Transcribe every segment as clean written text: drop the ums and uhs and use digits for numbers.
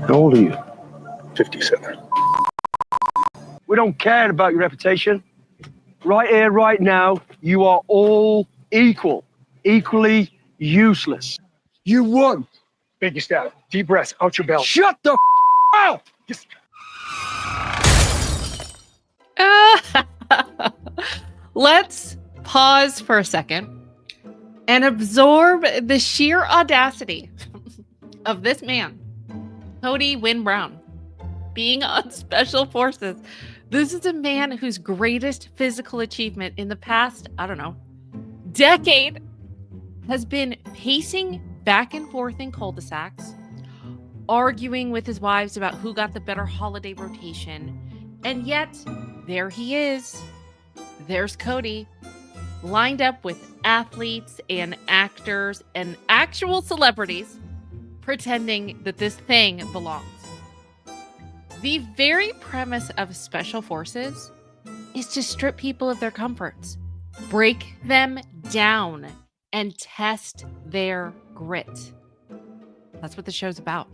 How old are you? 57. We don't care about your reputation. Right here, right now, you are all equal, equally useless. You won. Thank you, Stab. Deep breaths out your belly. Shut the out! Just... Let's pause for a second and absorb the sheer audacity of this man, Cody Wynn Brown, being on Special Forces. This is a man whose greatest physical achievement in the past, I don't know, decade has been pacing back and forth in cul-de-sacs, arguing with his wives about who got the better holiday rotation. And yet, there he is. There's Cody, lined up with athletes and actors and actual celebrities, pretending that this thing belongs. The very premise of Special Forces is to strip people of their comforts, break them down, and test their grit. That's what the show's about.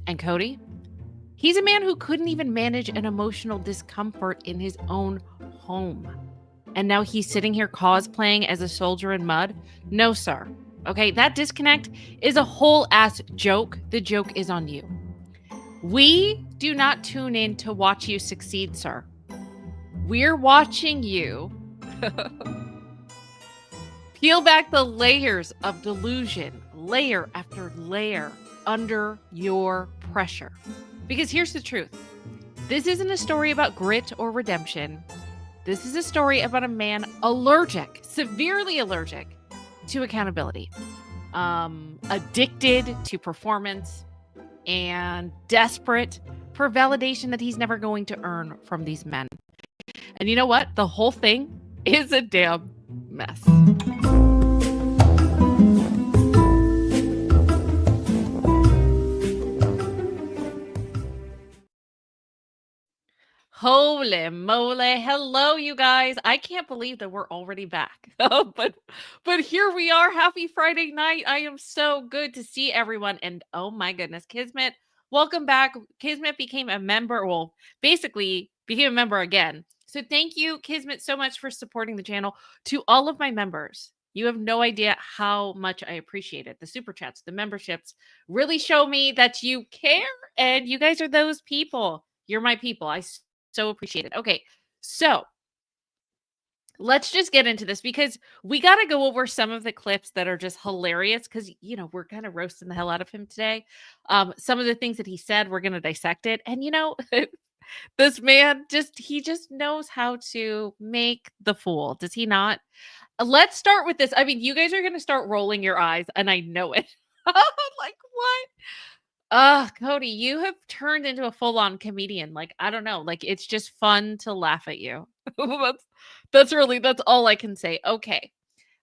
And Cody? He's a man who couldn't even manage an emotional discomfort in his own home. And now he's sitting here cosplaying as a soldier in mud? No, sir. Okay, that disconnect is a whole ass joke. The joke is on you. We do not tune in to watch you succeed, sir. We're watching you peel back the layers of delusion, layer after layer, under your pressure. Because here's the truth. This isn't a story about grit or redemption. This is a story about a man allergic, severely allergic to accountability, addicted to performance, and desperate for validation that he's never going to earn from these men. And you know what? The whole thing is a damn mess. Holy moly. Hello, you guys. I can't believe that we're already back. but here we are. Happy Friday night. I am so good to see everyone. And oh my goodness, Kismet, welcome back. Kismet became a member. Well, basically became a member again. So thank you, Kismet, so much for supporting the channel. To all of my members, you have no idea how much I appreciate it. The super chats, the memberships really show me that you care. And you guys are those people. You're my people. I so appreciate it. Okay, so let's just get into this because we got to go over some of the clips that are just hilarious because, you know, we're kind of roasting the hell out of him today. Some of the things that he said, we're going to dissect it. And, you know, this man he just knows how to make the fool. Does he not? Let's start with this. I mean, you guys are going to start rolling your eyes and I know it. Like, what? Cody, you have turned into a full-on comedian. Like, I don't know. Like, it's just fun to laugh at you. that's all I can say. Okay.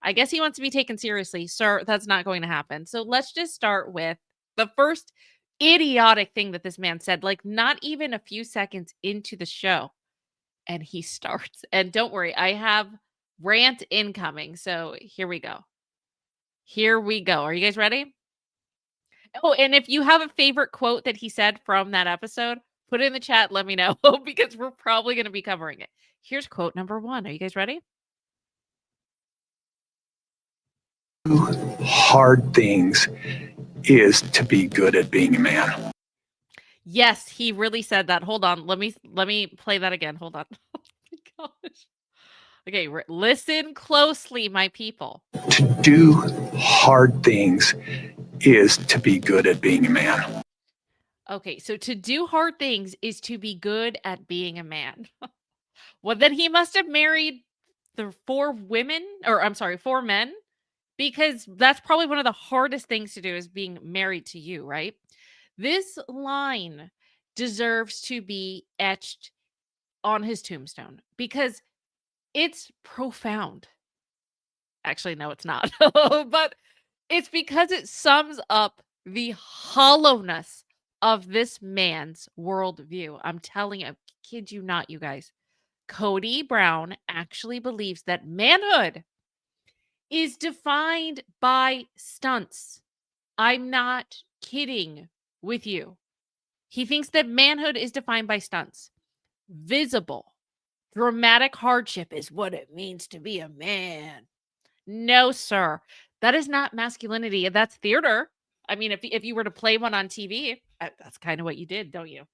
I guess he wants to be taken seriously. Sir, that's not going to happen. So let's just start with the first idiotic thing that this man said, like not even a few seconds into the show. And he starts. And don't worry, I have rant incoming. So here we go. Here we go. Are you guys ready? Oh, and if you have a favorite quote that he said from that episode, put it in the chat. Let me know because we're probably going to be covering it. Here's quote number 1. Are you guys ready? Hard things is to be good at being a man. Yes, he really said that. Hold on. Let me play that again. Hold on. Oh my gosh. Okay, listen closely, my people. To do hard things is to be good at being a man. Okay, so to do hard things is to be good at being a man. Well, then he must have married the 4 men, because that's probably one of the hardest things to do is being married to you, right? This line deserves to be etched on his tombstone because it's profound. Actually, no, it's not. But it's because it sums up the hollowness of this man's worldview. I'm telling you, I kid you not, you guys. Cody Brown actually believes that manhood is defined by stunts. I'm not kidding with you. He thinks that manhood is defined by stunts. Visible, dramatic hardship is what it means to be a man. No, sir. That is not masculinity. That's theater. I mean, if you were to play one on TV, that's kind of what you did, don't you?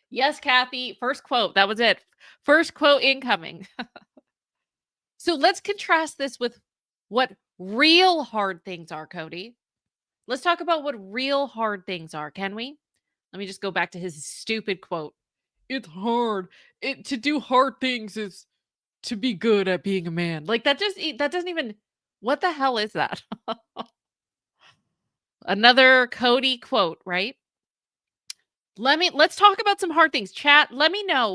Yes, Kathy. First quote. That was it. First quote incoming. So let's contrast this with what real hard things are, Cody. Let's talk about what real hard things are, can we? Let me just go back to his stupid quote. It's hard. To do hard things is to be good at being a man. Like that doesn't even, what the hell is that? Another Cody quote, right? Let's talk about some hard things. Chat, let me know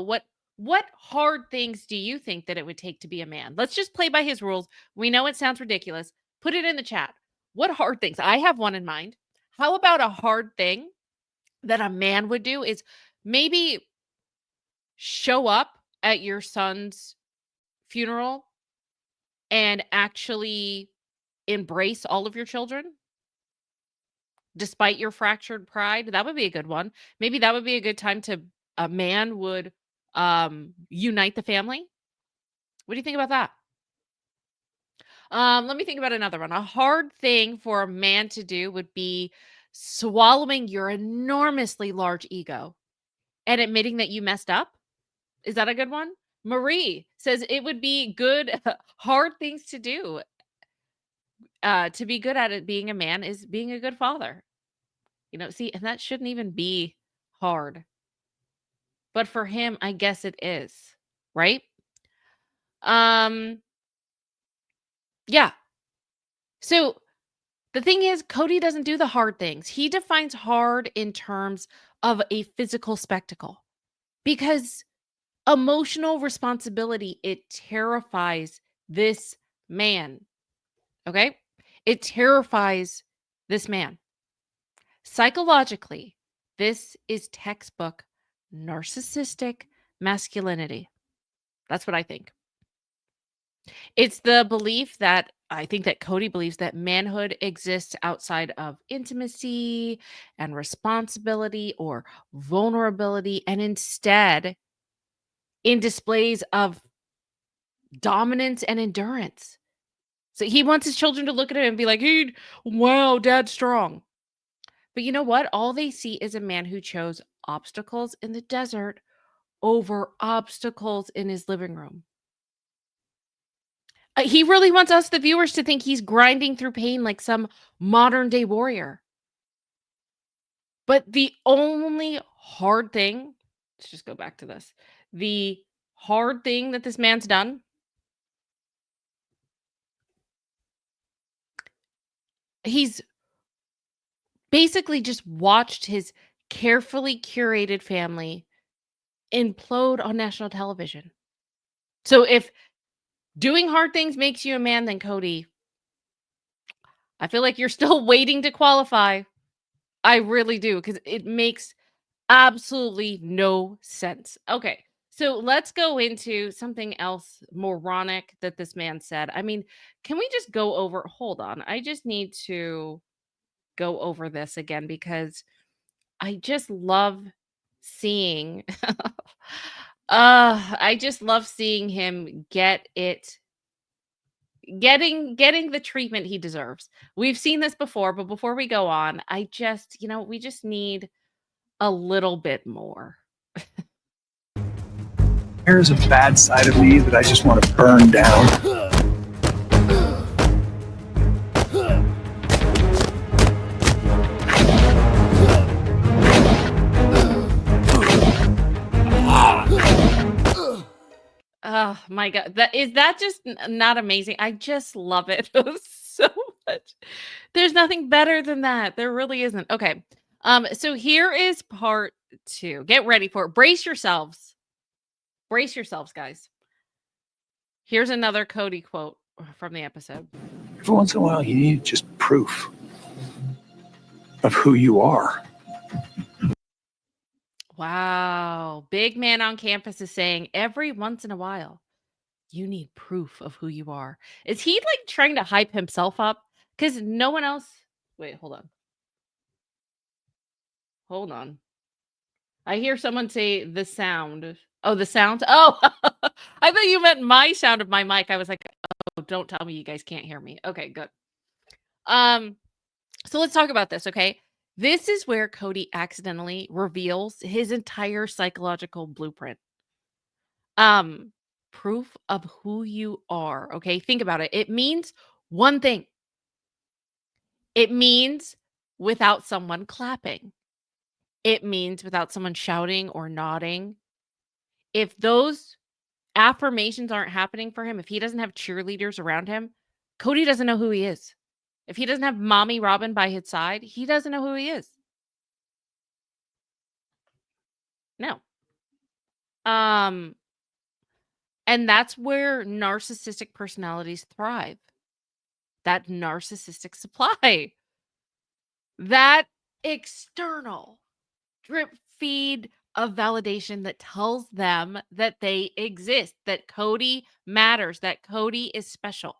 what hard things do you think that it would take to be a man? Let's just play by his rules. We know it sounds ridiculous. Put it in the chat. What hard things? I have one in mind. How about a hard thing that a man would do is maybe show up at your son's funeral and actually embrace all of your children despite your fractured pride? That would be a good one. Maybe that would be a good time to a man would unite the family. What do you think about that? Let me think about another one. A hard thing for a man to do would be swallowing your enormously large ego and admitting that you messed up. Is that a good one? Marie says it would be good, hard things to do. To be good at it, being a man is being a good father. See, and that shouldn't even be hard. But for him, I guess it is, right? Yeah. So the thing is, Cody doesn't do the hard things. He defines hard in terms of a physical spectacle because emotional responsibility, it terrifies this man. Okay? It terrifies this man. Psychologically, this is textbook narcissistic masculinity. That's what I think. It's the belief that I think that Cody believes that manhood exists outside of intimacy and responsibility or vulnerability, and instead in displays of dominance and endurance. So he wants his children to look at him and be like, hey, wow, dad's strong. But you know what? All they see is a man who chose obstacles in the desert over obstacles in his living room. He really wants us, the viewers, to think he's grinding through pain like some modern day warrior. But the only hard thing, let's just go back to this. The hard thing that this man's done, he's basically just watched his carefully curated family implode on national television. So if doing hard things makes you a man, then Cody, I feel like you're still waiting to qualify. I really do, because it makes absolutely no sense. Okay, so let's go into something else moronic that this man said. I mean, can we just go over? Hold on. I just need to go over this again because I just love seeing I just love seeing him getting the treatment he deserves. We've seen this before, but before we go on, I just, we just need a little bit more. Here's a bad side of me that I just want to burn down. Oh my god. That just not amazing? I just love it so much. There's nothing better than that. There really isn't. Okay. So here is part 2. Get ready for it. Brace yourselves. Brace yourselves, guys. Here's another Cody quote from the episode. Every once in a while, you need just proof of who you are. Wow. Big man on campus is saying every once in a while, you need proof of who you are. Is he like trying to hype himself up? Because no one else. Wait, hold on. hold on. I hear someone say the sound. Oh, the sound? Oh, I thought you meant my sound of my mic. I was like, oh, don't tell me you guys can't hear me. Okay, good. So let's talk about this, okay? This is where Cody accidentally reveals his entire psychological blueprint. Proof of who you are, okay? Think about it. It means one thing. It means without someone clapping. It means without someone shouting or nodding. If those affirmations aren't happening for him, if he doesn't have cheerleaders around him, Cody doesn't know who he is. If he doesn't have Mommy Robin by his side, he doesn't know who he is. No. And that's where narcissistic personalities thrive. That narcissistic supply. That external drip feed of validation that tells them that they exist, that Cody matters, that Cody is special.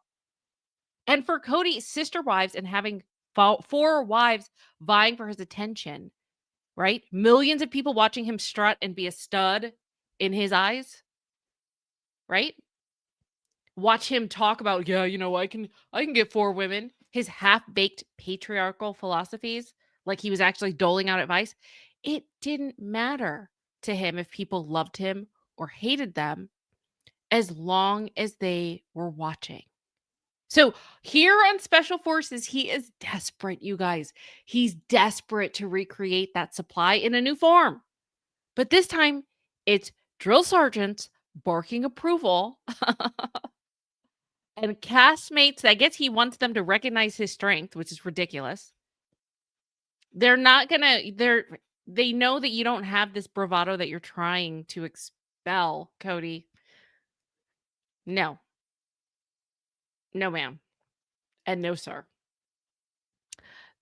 And for Cody's sister wives and having 4 wives vying for his attention, right? Millions of people watching him strut and be a stud in his eyes, right? Watch him talk about, yeah, you know, I can get 4 women. His half-baked patriarchal philosophies, like he was actually doling out advice. It didn't matter to him if people loved him or hated them as long as they were watching. So here on Special Forces, he is desperate, you guys. He's desperate to recreate that supply in a new form. But this time, it's drill sergeants barking approval and castmates. I guess he wants them to recognize his strength, which is ridiculous. They're not gonna, they know that you don't have this bravado that you're trying to expel, Cody. No. No, ma'am. And no, sir.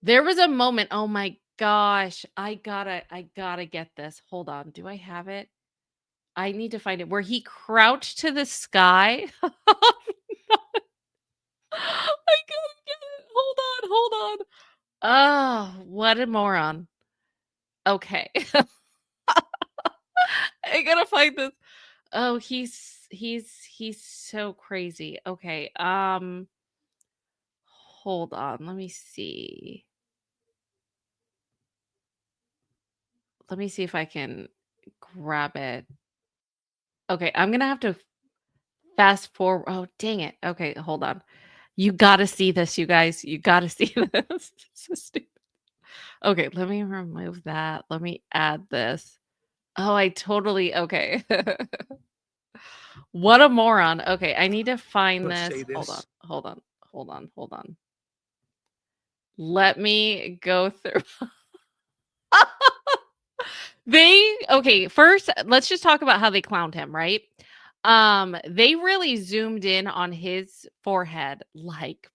There was a moment, oh my gosh, I gotta get this. Hold on. Do I have it? I need to find it. Where he crouched to the sky. I gotta get it. Hold on. Oh, what a moron. Okay. I gotta find this. Oh, he's so crazy. Okay. Hold on. Let me see. Let me see if I can grab it. Okay, I'm gonna have to fast forward. Oh, dang it. Okay, hold on. You gotta see this, you guys. You gotta see this. So stupid. Okay, let me remove that. Let me add this. Oh, I totally okay. What a moron. Okay, I need to find Let's this. say this. Hold on. Let me go through. Okay, first, let's just talk about how they clowned him, right? They really zoomed in on his forehead, like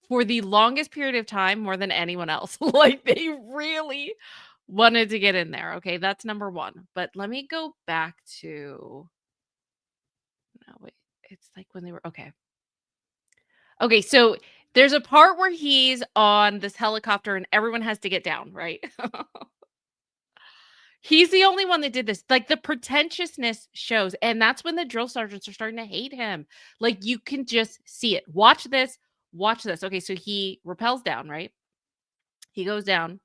for the longest period of time, more than anyone else. Like they really wanted to get in there. Okay, that's number one. But let me go back to no, wait. It's like when they were okay. Okay, so there's a part where he's on this helicopter and everyone has to get down, right? He's the only one that did this. Like the pretentiousness shows. And that's when the drill sergeants are starting to hate him. Like you can just see it. Watch this. Watch this. Okay, so he rappels down, right? He goes down.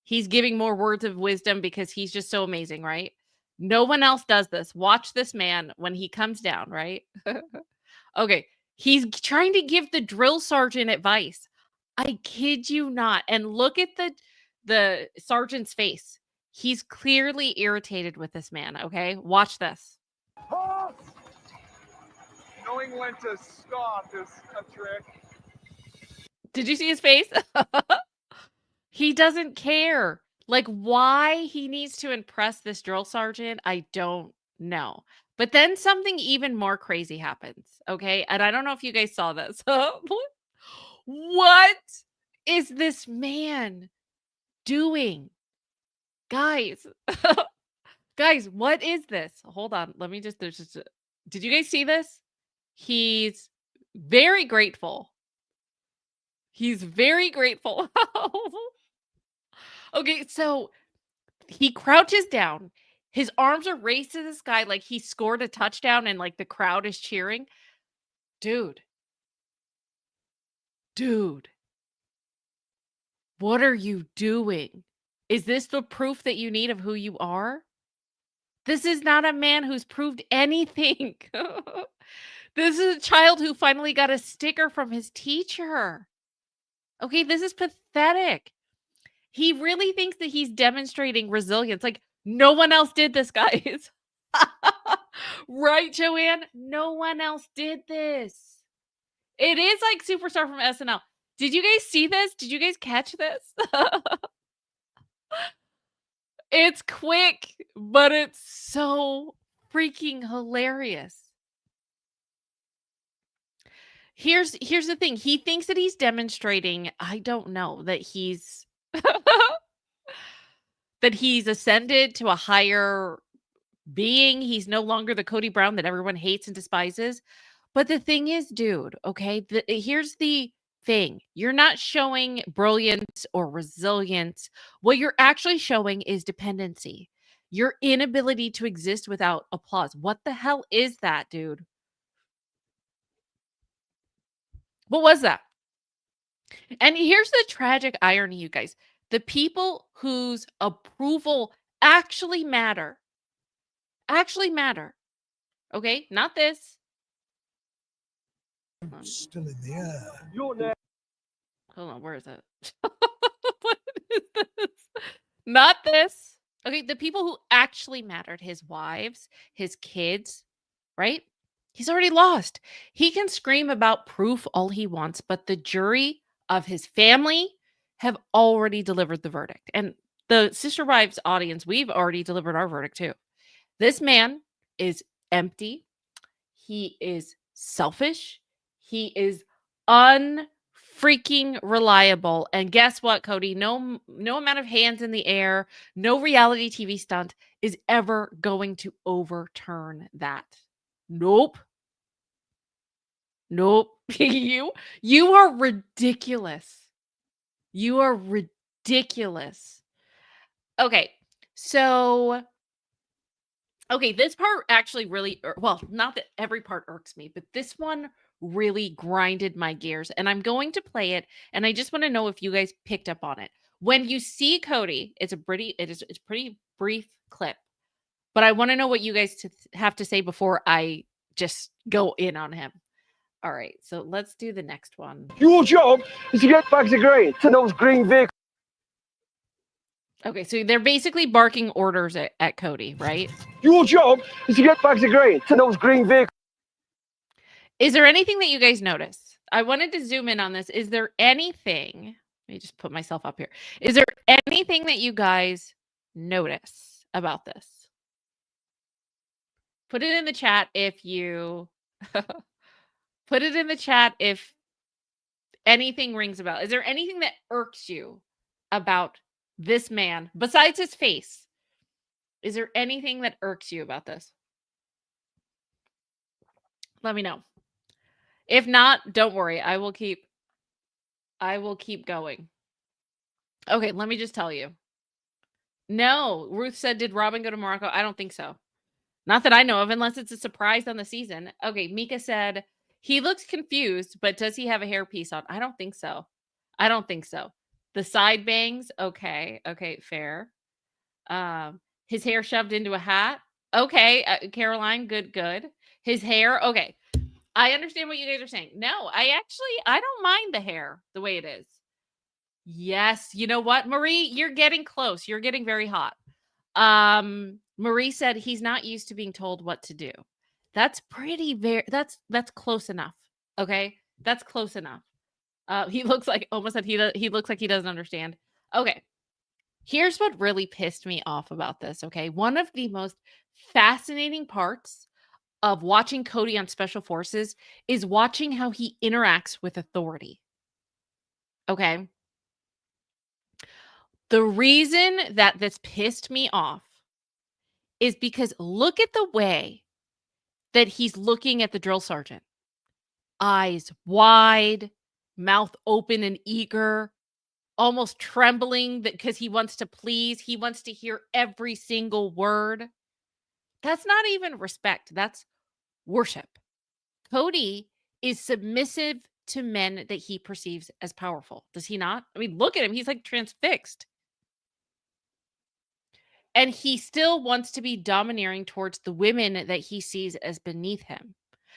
He's giving more words of wisdom because he's just so amazing, right? No one else does this. Watch this man when he comes down, right? Okay. He's trying to give the drill sergeant advice. I kid you not. And look at the sergeant's face. He's clearly irritated with this man, okay? Watch this. Knowing when to stop is a trick. Did you see his face? He doesn't care. Like why he needs to impress this drill sergeant, I don't know. But then something even more crazy happens, okay? And I don't know if you guys saw this. What is this man doing? Guys, guys, what is this? Hold on. Let me just, did you guys see this? He's very grateful. He's very grateful. Okay, so He crouches down. His arms are raised to the sky like he scored a touchdown and like the crowd is cheering. Dude. Dude. What are you doing? Is this the proof that you need of who you are? This is not a man who's proved anything. This is a child who finally got a sticker from his teacher. Okay, this is pathetic. He really thinks that he's demonstrating resilience. Like, no one else did this, guys. Right, Joanne? No one else did this. It is like Superstar from SNL. Did you guys see this? Did you guys catch this? It's quick, but it's so freaking hilarious. Here's the thing. He thinks that he's demonstrating, I don't know, that he's that he's ascended to a higher being. He's no longer the Cody Brown that everyone hates and despises. But the thing is, dude, okay, here's the thing. You're not showing brilliance or resilience. What you're actually showing is dependency. Your inability to exist without applause. What the hell is that, dude? What was that? And here's the tragic irony, you guys. The people whose approval actually matter. Actually matter. Okay? Not this. Still in the air. Hold on, where is it? What is this? Not this. Okay, the people who actually mattered, his wives, his kids, right? He's already lost. He can scream about proof all he wants, but the jury of his family have already delivered the verdict. And the Sister Wives audience, we've already delivered our verdict too. This man is empty. He is selfish. He is unfreaking reliable. And guess what, Cody? No amount of hands in the air, no reality TV stunt is ever going to overturn that. Nope. Nope. You are ridiculous. You are ridiculous. Okay. So this part actually really, well, not that every part irks me, but this one really grinded my gears. And I'm going to play it, and I just want to know if you guys picked up on it. When you see Cody, it's a pretty brief clip, but I want to know what you guys have to say before I just go in on him. All right, so let's do the next one. Your job is to get bags of grain to those green vehicles. Okay, so they're basically barking orders at Cody, right? Your job is to get bags of grain to those green vehicles. Is there anything that you guys notice? I wanted to zoom in on this. Is there anything? Let me just put myself up here. Is there anything that you guys notice about this? Put it in the chat if you put it in the chat if anything rings a bell. Is there anything that irks you about this man besides his face? Is there anything that irks you about this? Let me know. If not, don't worry. I will keep going. Okay, let me just tell you. No, Ruth said, did Robin go to Morocco? I don't think so. Not that I know of, unless it's a surprise on the season. Okay, Mika said, he looks confused, but does he have a hairpiece on? I don't think so. I don't think so. The side bangs, okay, fair. His hair shoved into a hat. Okay, Caroline, good. His hair, okay. I understand what you guys are saying. No, I don't mind the hair the way it is. Yes, you know what, Marie? You're getting close. You're getting very hot. Marie said he's not used to being told what to do. That's that's close enough. Okay, that's close enough. He looks like he looks like he doesn't understand. Okay, here's what really pissed me off about this. Okay, one of the most fascinating parts of watching Cody on Special Forces is watching how he interacts with authority. Okay. The reason that this pissed me off is because look at the way that he's looking at the drill sergeant. Eyes wide, mouth open and eager. almost trembling because he wants to please. He wants to hear every single word. That's not even respect. That's worship. Cody is submissive to men that he perceives as powerful. Does he not? I mean, look at him. He's like transfixed. And he still wants to be domineering towards the women that he sees as beneath him.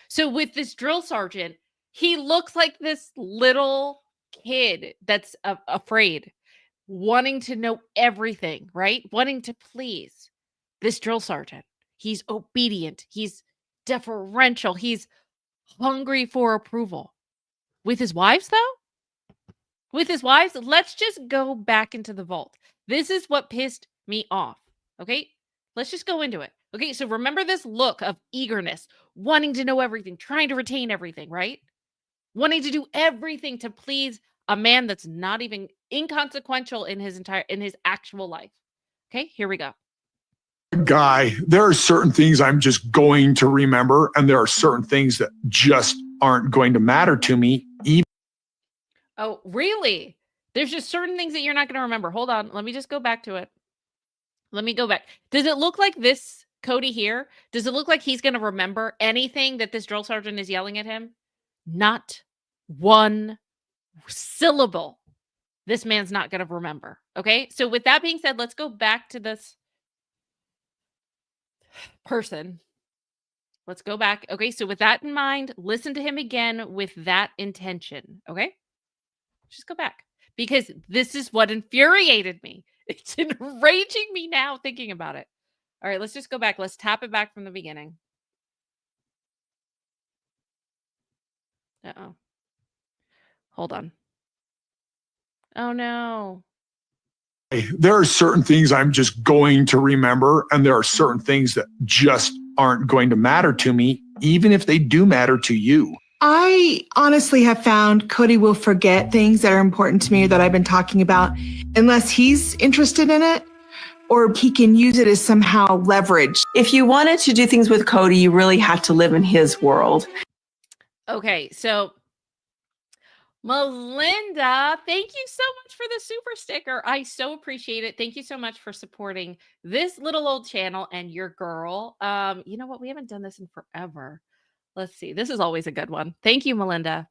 So with this drill sergeant, he looks like this little kid that's afraid, wanting to know everything, right? Wanting to please this drill sergeant. He's obedient. He's deferential. He's hungry for approval. With his wives, though? With his wives, let's just go back into the vault. This is what pissed me off. Okay? Let's just go into it. Okay, so remember this look of eagerness, wanting to know everything, trying to retain everything, right? Wanting to do everything to please a man that's not even inconsequential in his actual life. Okay, here we go. Guy, there are certain things I'm just going to remember, and there are certain things that just aren't going to matter to me. Oh, really? There's just certain things that you're not going to remember. Hold on. Let me just go back to it. Let me go back. Does it look like this Cody here? Does it look like he's going to remember anything that this drill sergeant is yelling at him? Not one syllable. This man's not going to remember. Okay. So with that being said, let's go back to this person. Let's go back. Okay. So with that in mind, listen to him again with that intention. Okay. Just go back, because this is what infuriated me. It's enraging me now thinking about it. All right, let's just go back. Let's tap it back from the beginning. Uh-oh. Hold on. Oh, no. There are certain things I'm just going to remember, and there are certain things that just aren't going to matter to me, even if they do matter to you. I honestly have found Cody will forget things that are important to me or that I've been talking about unless he's interested in it, or he can use it as somehow leverage. If you wanted to do things with Cody, you really had to live in his world. Okay, so Melinda, thank you so much for the super sticker. I so appreciate it. Thank you so much for supporting this little old channel and your girl. You know what? We haven't done this in forever. Let's see. This is always a good one. Thank you, Melinda.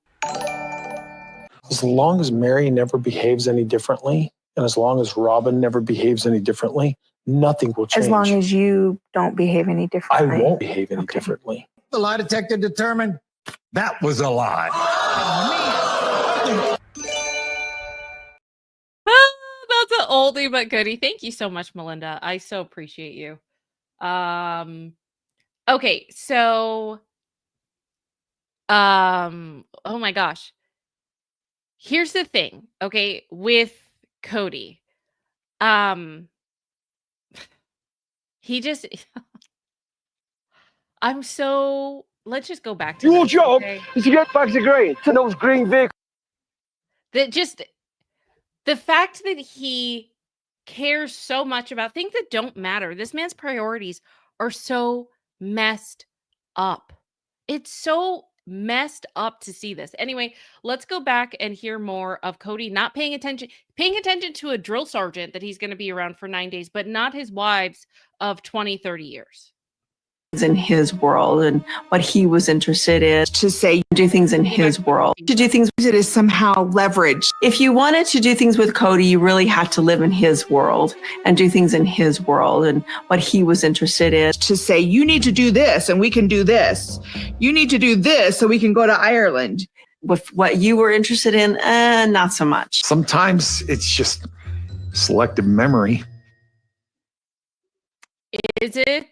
As long as Mary never behaves any differently, and as long as Robin never behaves any differently, nothing will change. As long as you don't behave any I differently. won't behave any differently. The lie detector determined that was a lie. That's an oldie but goodie. Thank you so much, Melinda. I so appreciate you. Okay, so oh my gosh. Here's the thing, okay, with Cody. He just let's just go back to Your this, job okay? is to get bags of grain to those green vehicles. That just the fact that he cares so much about things that don't matter. This man's priorities are so messed up. It's so messed up to see this. Anyway, let's go back and hear more of Cody not paying attention to a drill sergeant that he's going to be around for 9 days, but not his wives of 20, 30 years. In his world, and what he was interested in, to say do things in his world, to do things Use it as somehow leverage. if you wanted to do things with Cody, you really had to live in his world and do things in his world and what he was interested in. To say, you need to do this and we can do this. You need to do this so we can go to Ireland. With what you were interested in, not so much. Sometimes it's just selective memory. Is it?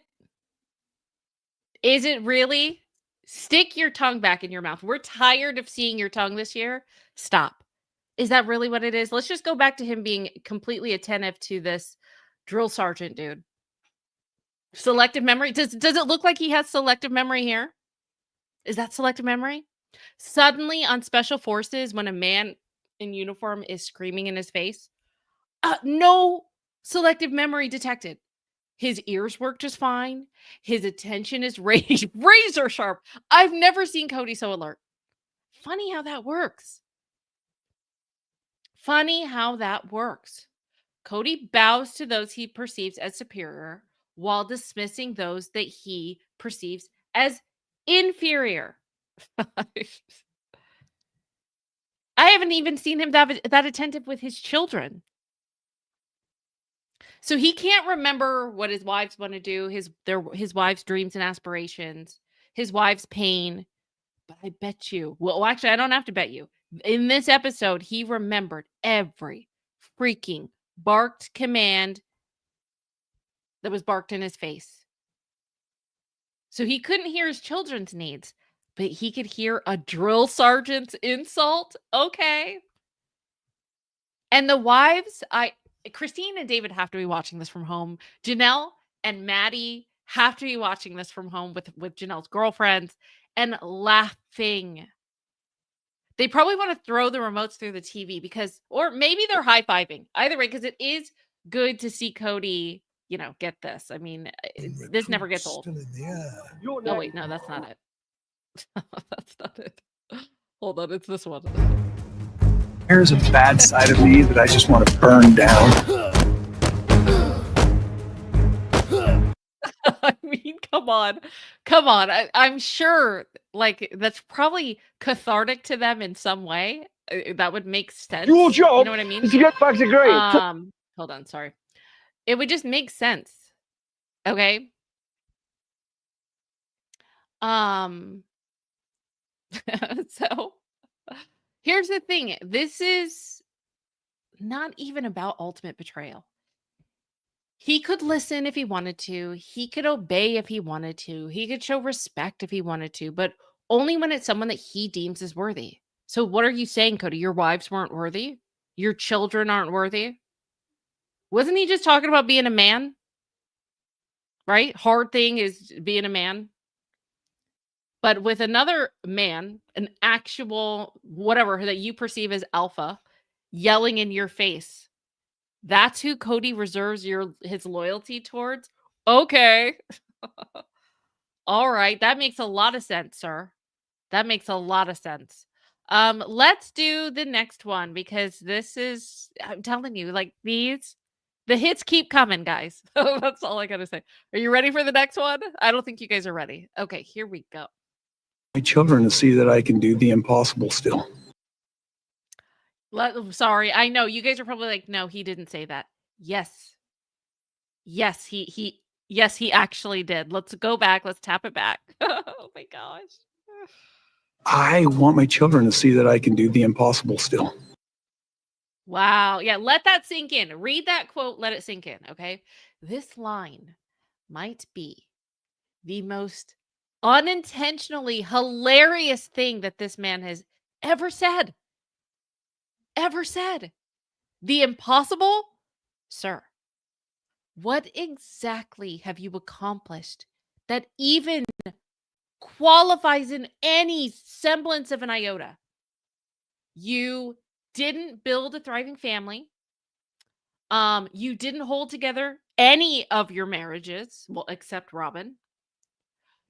Is it really? Stick your tongue back in your mouth. We're tired of seeing your tongue this year. Stop. Is that really what it is? Let's just go back to him being completely attentive to this drill sergeant dude. Selective memory. Does it look like he has selective memory here? Is that selective memory? Suddenly on Special Forces, when a man in uniform is screaming in his face, no selective memory detected. His ears work just fine. His attention is razor sharp. I've never seen Cody so alert. Funny how that works. Funny how that works. Cody bows to those he perceives as superior while dismissing those that he perceives as inferior. I haven't even seen him that attentive with his children. So he can't remember what his wives want to do, his wife's dreams and aspirations, his wife's pain. But I bet you, well, actually, I don't have to bet you. In this episode, he remembered every freaking barked command that was barked in his face. So he couldn't hear his children's needs, but he could hear a drill sergeant's insult. Okay. And the wives, Christine and David have to be watching this from home. Janelle and Maddie have to be watching this from home with Janelle's girlfriends and laughing. They probably want to throw the remotes through the TV or maybe they're high-fiving. Either way, because it is good to see Cody, get this. I mean, this never gets old. Oh, wait, no, that's not it. That's not it. Hold on, it's this one. There's a bad side of me that I just want to burn down. I mean, come on. I'm sure, that's probably cathartic to them in some way. That would make sense. Your job You know what I mean? is to get back to grade. Hold on, sorry. It would just make sense. Okay. So here's the thing. This is not even about ultimate betrayal. He could listen if he wanted to. He could obey if he wanted to. He could show respect if he wanted to, but only when it's someone that he deems is worthy. So what are you saying, Cody? Your wives weren't worthy? Your children aren't worthy? Wasn't he just talking about being a man? Right? Hard thing is being a man. But with another man, an actual whatever that you perceive as alpha, yelling in your face, that's who Cody reserves his loyalty towards? Okay. All right. That makes a lot of sense, sir. That makes a lot of sense. Let's do the next one because I'm telling you, the hits keep coming, guys. That's all I got to say. Are you ready for the next one? I don't think you guys are ready. Okay, here we go. My children to see that I can do the impossible still. Sorry, I know you guys are probably like, no, he didn't say that. Yes, he actually did. Let's go back. Let's tap it back. Oh my gosh. I want my children to see that I can do the impossible still. Wow. Yeah, let that sink in. Read that quote, let it sink in, okay? This line might be the most unintentionally hilarious thing that this man has ever said. Ever said. The impossible? Sir, what exactly have you accomplished that even qualifies in any semblance of an iota? You didn't build a thriving family. You didn't hold together any of your marriages, well, except Robin.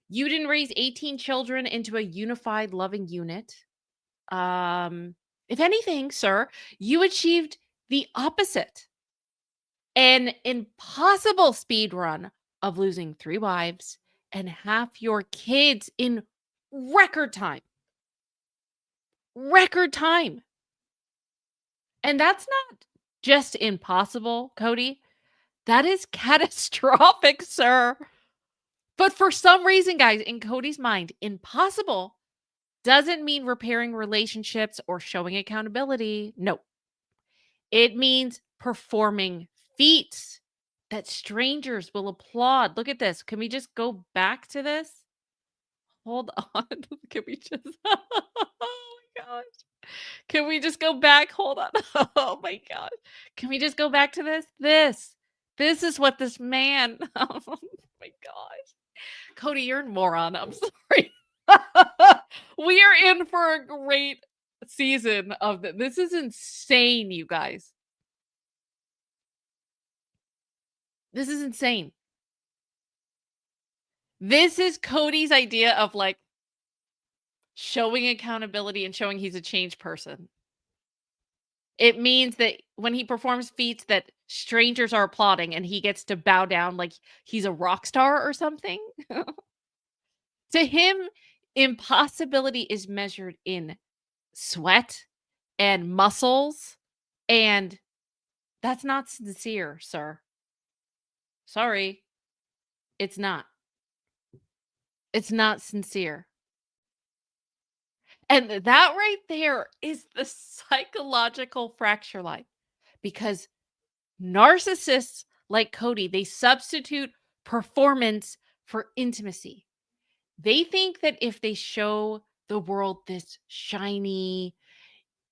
You didn't raise 18 children into a unified, loving unit. If anything, sir, you achieved the opposite. An impossible speed run of losing 3 wives and half your kids in record time. Record time. And that's not just impossible, Cody. That is catastrophic, sir. But for some reason, guys, in Cody's mind, impossible doesn't mean repairing relationships or showing accountability. No. It means performing feats that strangers will applaud. Look at this. Can we just go back to this? Hold on. Can we just... Oh my gosh. Can we just go back? Hold on. Oh my God. Can we just go back to this? This is what this man... Oh my gosh. Cody, you're a moron. I'm sorry. We are in for a great season of this. This is insane, you guys. This is insane. This is Cody's idea of showing accountability and showing he's a changed person. It means that when he performs feats that strangers are applauding and he gets to bow down like he's a rock star or something. To him, impossibility is measured in sweat and muscles, and that's not sincere, sir. Sorry, it's not. It's not sincere. And that right there is the psychological fracture line, because narcissists like Cody, they substitute performance for intimacy. They think that if they show the world this shiny,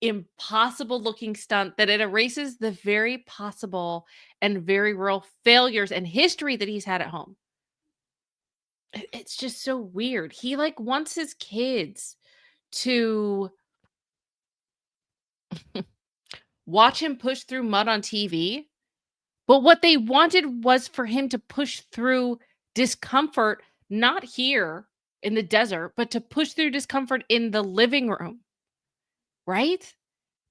impossible looking stunt, that it erases the very possible and very real failures and history that he's had at home. It's just so weird. He like wants his kids to watch him push through mud on TV, but what they wanted was for him to push through discomfort, not here in the desert, but to push through discomfort in the living room, right?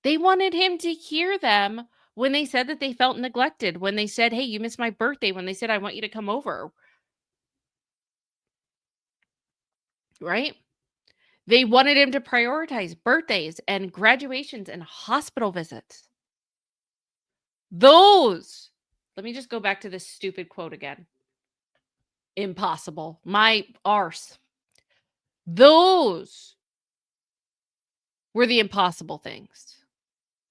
They wanted him to hear them when they said that they felt neglected, when they said, hey, you missed my birthday, when they said, I want you to come over, right? They wanted him to prioritize birthdays and graduations and hospital visits. Those, let me just go back to this stupid quote again. Impossible. My arse. Those were the impossible things.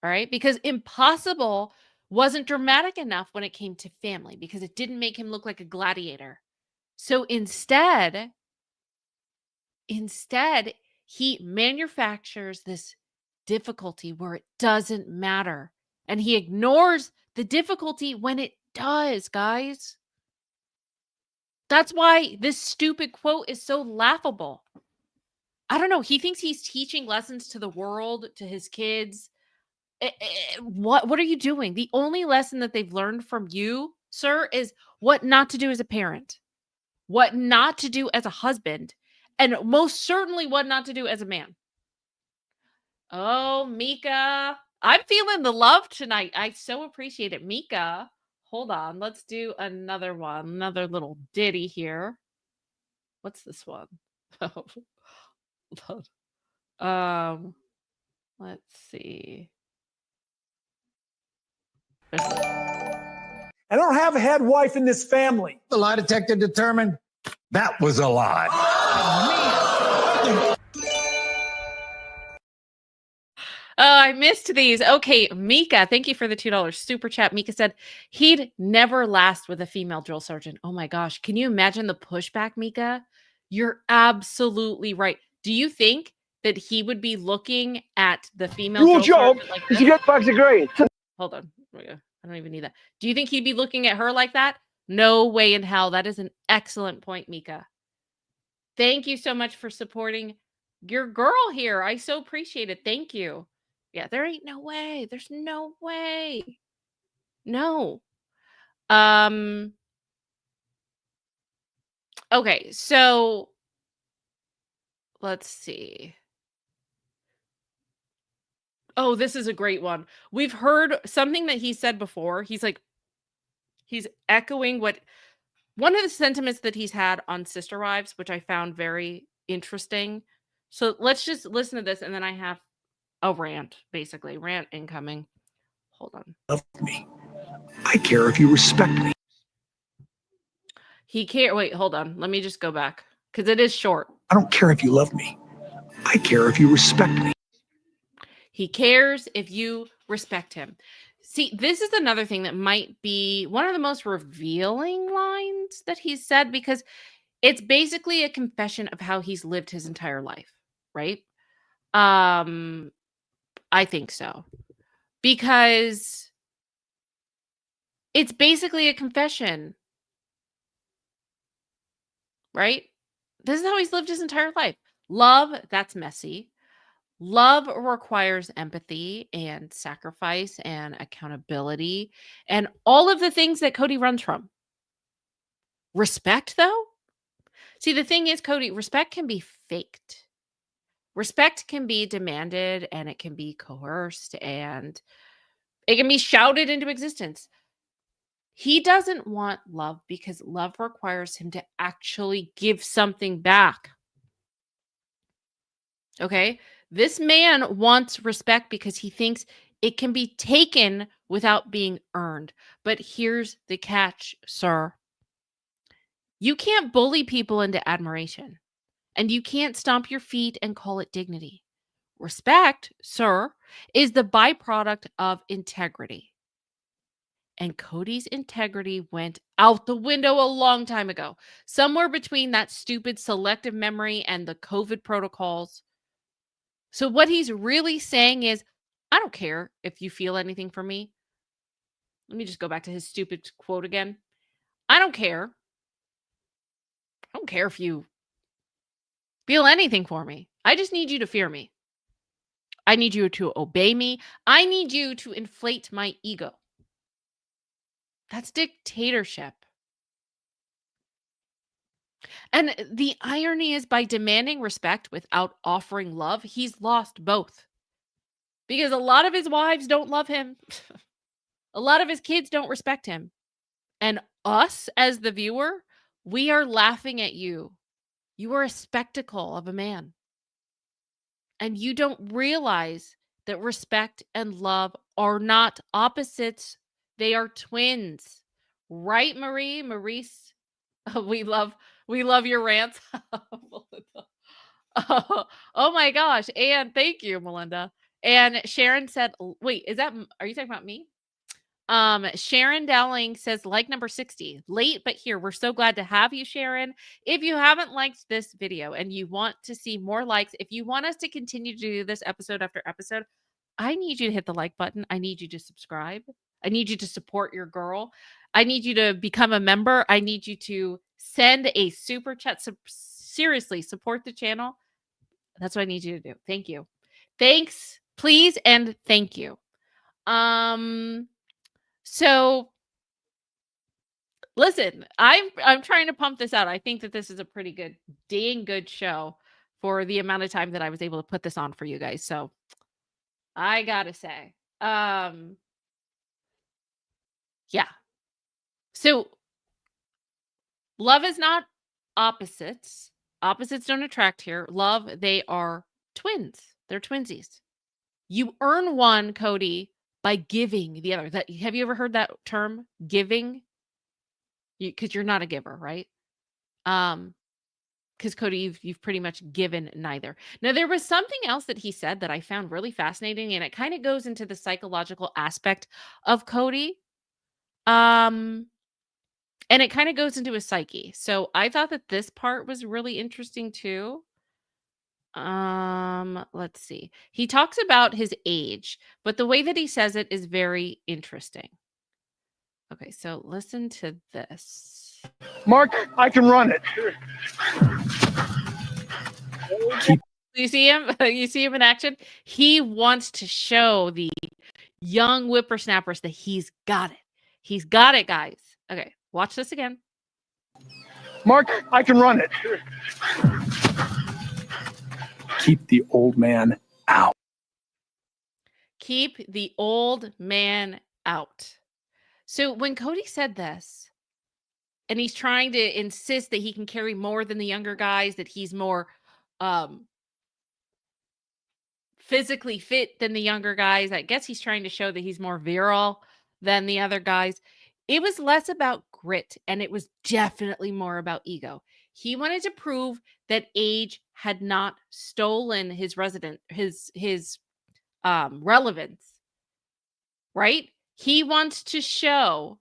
All right? Because impossible wasn't dramatic enough when it came to family, because it didn't make him look like a gladiator. So instead, he manufactures this difficulty where it doesn't matter. And he ignores the difficulty when it does, guys. That's why this stupid quote is so laughable. I don't know. He thinks he's teaching lessons to the world, to his kids. What are you doing? The only lesson that they've learned from you, sir, is what not to do as a parent, what not to do as a husband, and most certainly what not to do as a man. Oh, Mika. I'm feeling the love tonight. I so appreciate it. Mika, hold on. Let's do another one. Another little ditty here. What's this one? Let's see. I don't have a head wife in this family. The lie detector determined that was a lie. Oh, I missed these. Okay, Mika, thank you for the $2 super chat. Mika said he'd never last with a female drill sergeant. Oh my gosh. Can you imagine the pushback, Mika? You're absolutely right. Do you think that he would be looking at the female Your drill job sergeant like is this? to get back to grade. Hold on. I don't even need that. Do you think he'd be looking at her like that? No way in hell. That is an excellent point, Mika. Thank you so much for supporting your girl here. I so appreciate it. Thank you. Yeah, there ain't no way. There's no way. No. Okay, so let's see. Oh, this is a great one. We've heard something that he said before. He's echoing what one of the sentiments that he's had on Sister Wives, which I found very interesting. So let's just listen to this, and then I have a rant, basically. Rant incoming. Hold on. Love me. I care if you respect me. Wait, hold on. Let me just go back, because it is short. I don't care if you love me. I care if you respect me. He cares if you respect him. See, this is another thing that might be one of the most revealing lines that he's said, because it's basically a confession of how he's lived his entire life, right? I think so. Because it's basically a confession, right? This is how he's lived his entire life. Love, that's messy. Love requires empathy and sacrifice and accountability and all of the things that Cody runs from. Respect, though? See, the thing is, Cody, respect can be faked. Respect can be demanded, and it can be coerced, and It can be shouted into existence. He doesn't want love because love requires him to actually give something back. Okay? This man wants respect because he thinks it can be taken without being earned. But here's the catch, sir. You can't bully people into admiration, and you can't stomp your feet and call it dignity. Respect, sir, is the byproduct of integrity. And Cody's integrity went out the window a long time ago. Somewhere between that stupid selective memory and the COVID protocols. So what he's really saying is, I don't care if you feel anything for me. Let me just go back to his stupid quote again. I don't care. I don't care if you feel anything for me. I just need you to fear me. I need you to obey me. I need you to inflate my ego. That's dictatorship. And the irony is, by demanding respect without offering love, he's lost both. Because a lot of his wives don't love him. A lot of his kids don't respect him. And us, as the viewer, we are laughing at you. You are a spectacle of a man. And you don't realize that respect and love are not opposites. They are twins. Right, Marie? Maurice? We love your rants. Oh my gosh. And thank you, Melinda. And Sharon said, wait, are you talking about me? Sharon Dowling says, like number 60, late but here. We're so glad to have you, Sharon. If you haven't liked this video and you want to see more likes, if you want us to continue to do this episode after episode, I need you to hit the like button. I need you to subscribe. I need you to support your girl. I need you to become a member. I need you to send a super chat. Seriously, support the channel. That's what I need you to do. Thank you. Thanks, please, and thank you. So listen, I'm trying to pump this out. I think that this is a pretty good, dang good show for the amount of time that I was able to put this on for you guys. So I gotta say, yeah. So love is not opposites. Opposites don't attract here. Love, they are twins. They're twinsies. You earn one, Cody, by giving the other. Have you ever heard that term, giving? Because you're not a giver, right? Because Cody, you've pretty much given neither. Now, there was something else that he said that I found really fascinating, and it kind of goes into the psychological aspect of Cody. And it kind of goes into his psyche. So I thought that this part was really interesting too. Let's see. He talks about his age, but the way that he says it is very interesting. Okay, so listen to this. Mark, I can run it. You see him? You see him in action? He wants to show the young whippersnappers that he's got it. He's got it, guys. Okay, watch this again. Mark, I can run it. Keep the old man out. Keep the old man out. So when Cody said this, and he's trying to insist that he can carry more than the younger guys, that he's more physically fit than the younger guys, I guess he's trying to show that he's more virile than the other guys. It was less about grit, and it was definitely more about ego. He wanted to prove that age had not stolen his relevance, right? He wants to show,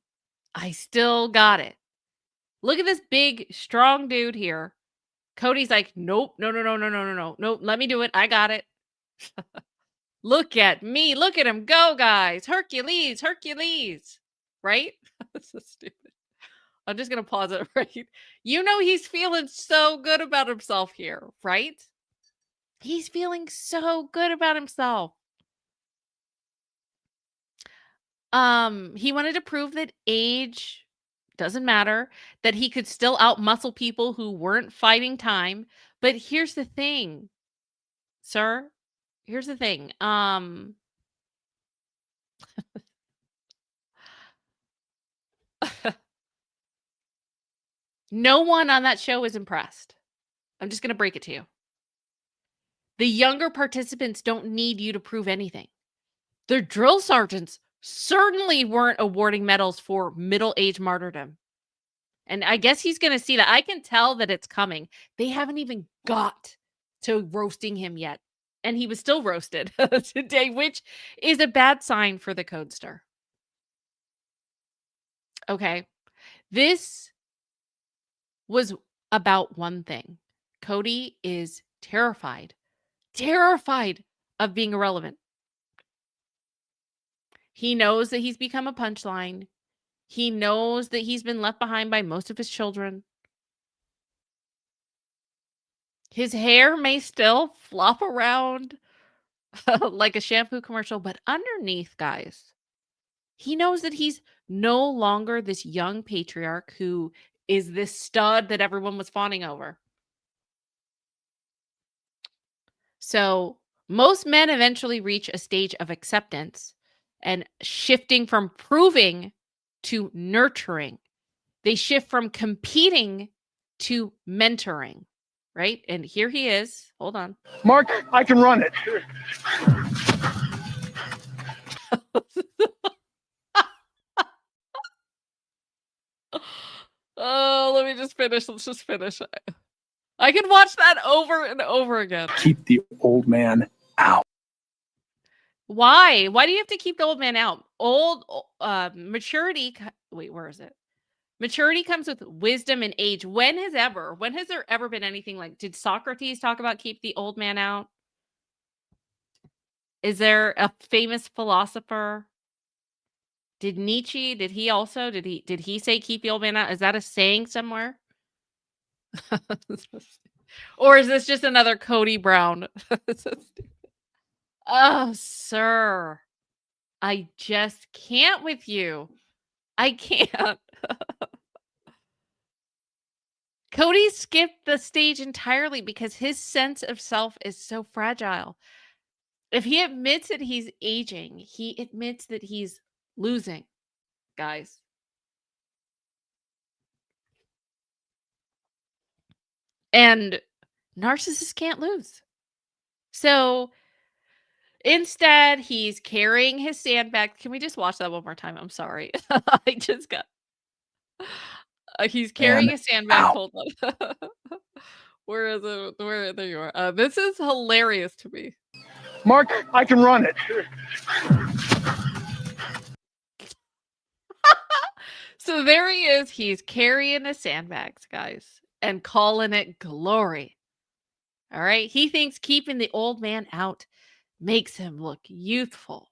I still got it. Look at this big, strong dude here. Cody's like, nope, no, let me do it. I got it. Look at me. Look at him go, guys. Hercules. Right? That's so stupid. I'm just going to pause it, right? You know he's feeling so good about himself here, right? He's feeling so good about himself. He wanted to prove that age doesn't matter, that he could still outmuscle people who weren't fighting time. But here's the thing, sir. Here's the thing. No one on that show is impressed. I'm just going to break it to you. The younger participants don't need you to prove anything. The drill sergeants certainly weren't awarding medals for middle-age martyrdom. And I guess he's going to see that. I can tell that it's coming. They haven't even got to roasting him yet. And he was still roasted today, which is a bad sign for the Codestar. Okay. This was about one thing. Cody is terrified of being irrelevant. He knows that he's become a punchline. He knows that he's been left behind by most of his children. His hair may still flop around like a shampoo commercial, but underneath, guys, he knows that he's no longer this young patriarch who is this stud that everyone was fawning over. So most men eventually reach a stage of acceptance and shifting from proving to nurturing. They shift from competing to mentoring, right? And here he is. Hold on. Mark, I can run it. Oh, let me just finish. Let's just finish. I can watch that over and over again. Keep the old man out. Why? Why do you have to keep the old man out? Maturity. Wait, where is it? Maturity comes with wisdom and age. When has there ever been anything like, did Socrates talk about keep the old man out? Is there a famous philosopher? Did Nietzsche, did he say keep the old man out? Is that a saying somewhere? Or is this just another Cody Brown? Oh, sir. I just can't with you. I can't. Cody skipped the stage entirely because his sense of self is so fragile. If he admits that he's aging, he admits that he's losing, guys. And narcissists can't lose. So instead, he's carrying his sandbag. Can we just watch that one more time? I'm sorry. I just got. He's carrying a sandbag. Hold on. Where is it? There you are. This is hilarious to me. Mark, I can run it. So there he is. He's carrying the sandbags, guys, and calling it glory. All right. He thinks keeping the old man out makes him look youthful,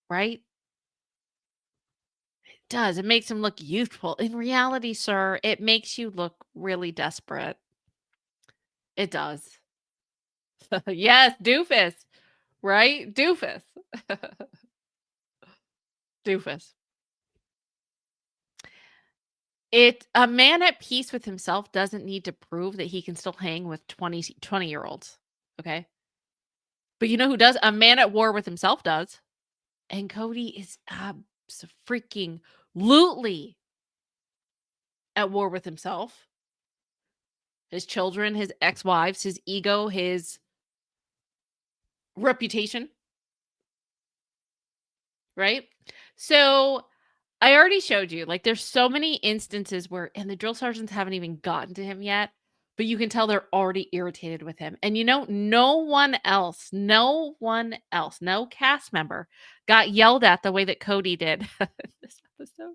right? It does. It makes him look youthful. In reality, sir, it makes you look really desperate. It does. Yes, doofus, right? Doofus. Doofus. A man at peace with himself doesn't need to prove that he can still hang with 20-year-olds. Okay. But you know who does? A man at war with himself does. And Cody is freaking lootly at war with himself. His children, his ex-wives, his ego, his reputation. Right? So I already showed you, like, there's so many instances where, and the drill sergeants haven't even gotten to him yet, but you can tell they're already irritated with him. And no one else, no cast member got yelled at the way that Cody did this episode.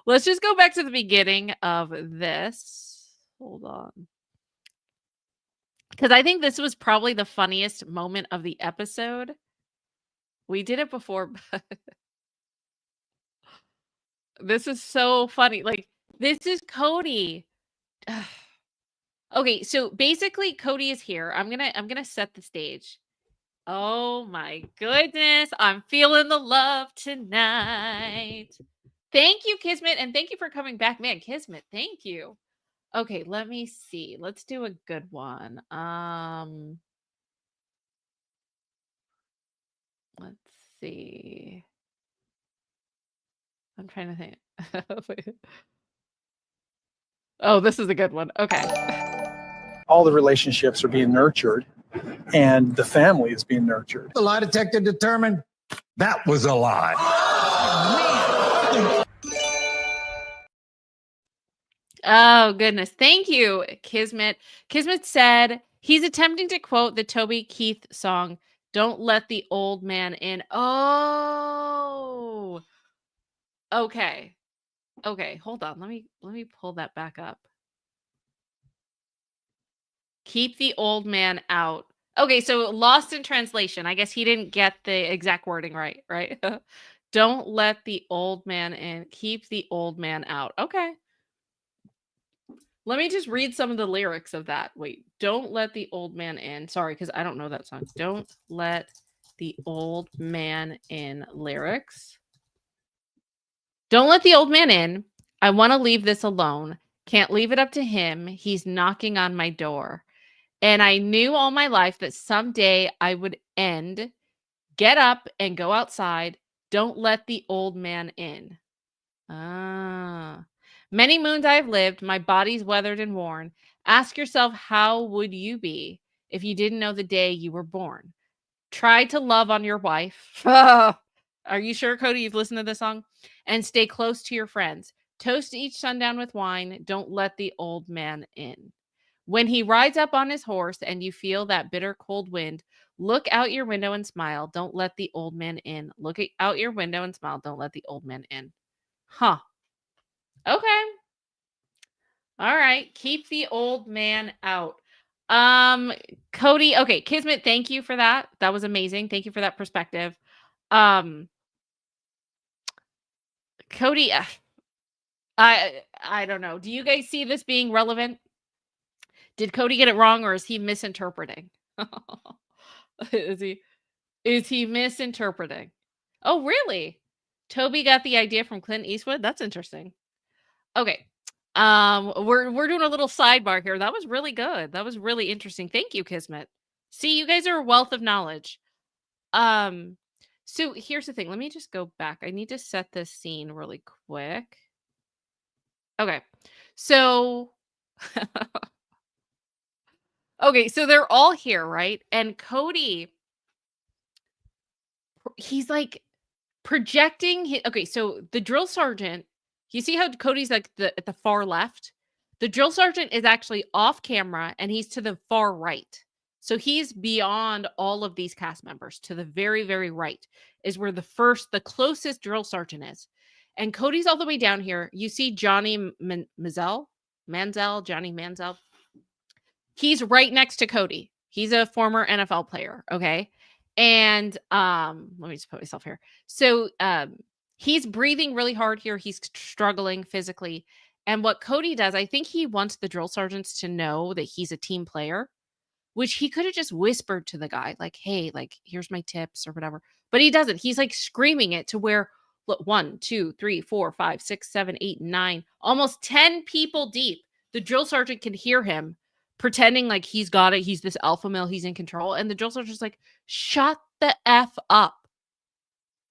Let's just go back to the beginning of this. Hold on. Because I think this was probably the funniest moment of the episode. We did it before, but this is so funny. Like, this is Cody. Okay, so basically Cody is here. I'm gonna set the stage. Oh my goodness. I'm feeling the love tonight. Thank you, Kismet, and thank you for coming back. Man, Kismet, thank you. Okay, let me see. Let's do a good one. Let's see. I'm trying to think. Oh, this is a good one. Okay. All the relationships are being nurtured and the family is being nurtured. The lie detector determined that was a lie. Oh, goodness. Thank you, Kismet. Kismet said he's attempting to quote the Toby Keith song, Don't Let the Old Man In. Oh. Okay. Okay, hold on. Let me pull that back up. Keep the old man out. Okay, so lost in translation. I guess he didn't get the exact wording right, right? Don't let the old man in. Keep the old man out. Okay. Let me just read some of the lyrics of that. Wait, don't let the old man in. Sorry, because I don't know that song. Don't let the old man in lyrics. Don't let the old man in. I want to leave this alone. Can't leave it up to him. He's knocking on my door. And I knew all my life that someday I would end. Get up and go outside. Don't let the old man in. Ah. Many moons I've lived, my body's weathered and worn. Ask yourself, how would you be if you didn't know the day you were born? Try to love on your wife. Are you sure, Cody, you've listened to this song? And stay close to your friends. Toast each sundown with wine. Don't let the old man in. When he rides up on his horse and you feel that bitter cold wind, look out your window and smile. Don't let the old man in. Look out your window and smile. Don't let the old man in. Huh. Okay. All right. Keep the old man out. Cody, okay, Kismet, thank you for that. That was amazing. Thank you for that perspective. Cody, I don't know. Do you guys see this being relevant? Did Cody get it wrong or is he misinterpreting? Is he misinterpreting? Oh, really? Toby got the idea from Clint Eastwood? That's interesting. Okay. We're doing a little sidebar here. That was really good. That was really interesting. Thank you, Kismet. See, you guys are a wealth of knowledge. So here's the thing. Let me just go back. I need to set this scene really quick. Okay. So okay, so they're all here, right? And Cody, he's like projecting his, okay, so the drill sergeant, you see how Cody's like at the far left? The drill sergeant is actually off camera and he's to the far right. So he's beyond all of these cast members. To the very, very right is where the closest drill sergeant is. And Cody's all the way down here. You see Johnny Johnny Manziel. He's right next to Cody. He's a former NFL player, okay? And let me just put myself here. So he's breathing really hard here. He's struggling physically. And what Cody does, I think he wants the drill sergeants to know that he's a team player, which he could have just whispered to the guy, like, hey, like, here's my tips or whatever. But he doesn't. He's like screaming it to where, look, 1, 2, 3, 4, 5, 6, 7, 8, 9, almost 10 people deep. The drill sergeant can hear him pretending like he's got it. He's this alpha male. He's in control. And the drill sergeant's like, shut the F up.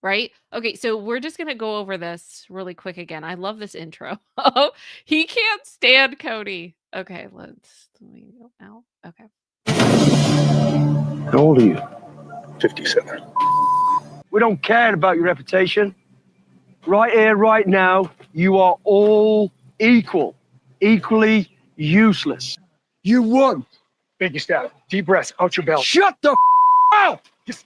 Right? Okay, so we're just going to go over this really quick again. I love this intro. He can't stand Cody. Okay, let me go out. Okay. How old are you? 57. We don't care about your reputation. Right here, right now, you are all equal, equally useless. You won. Big step. Deep breaths out your belly. Shut the out! Just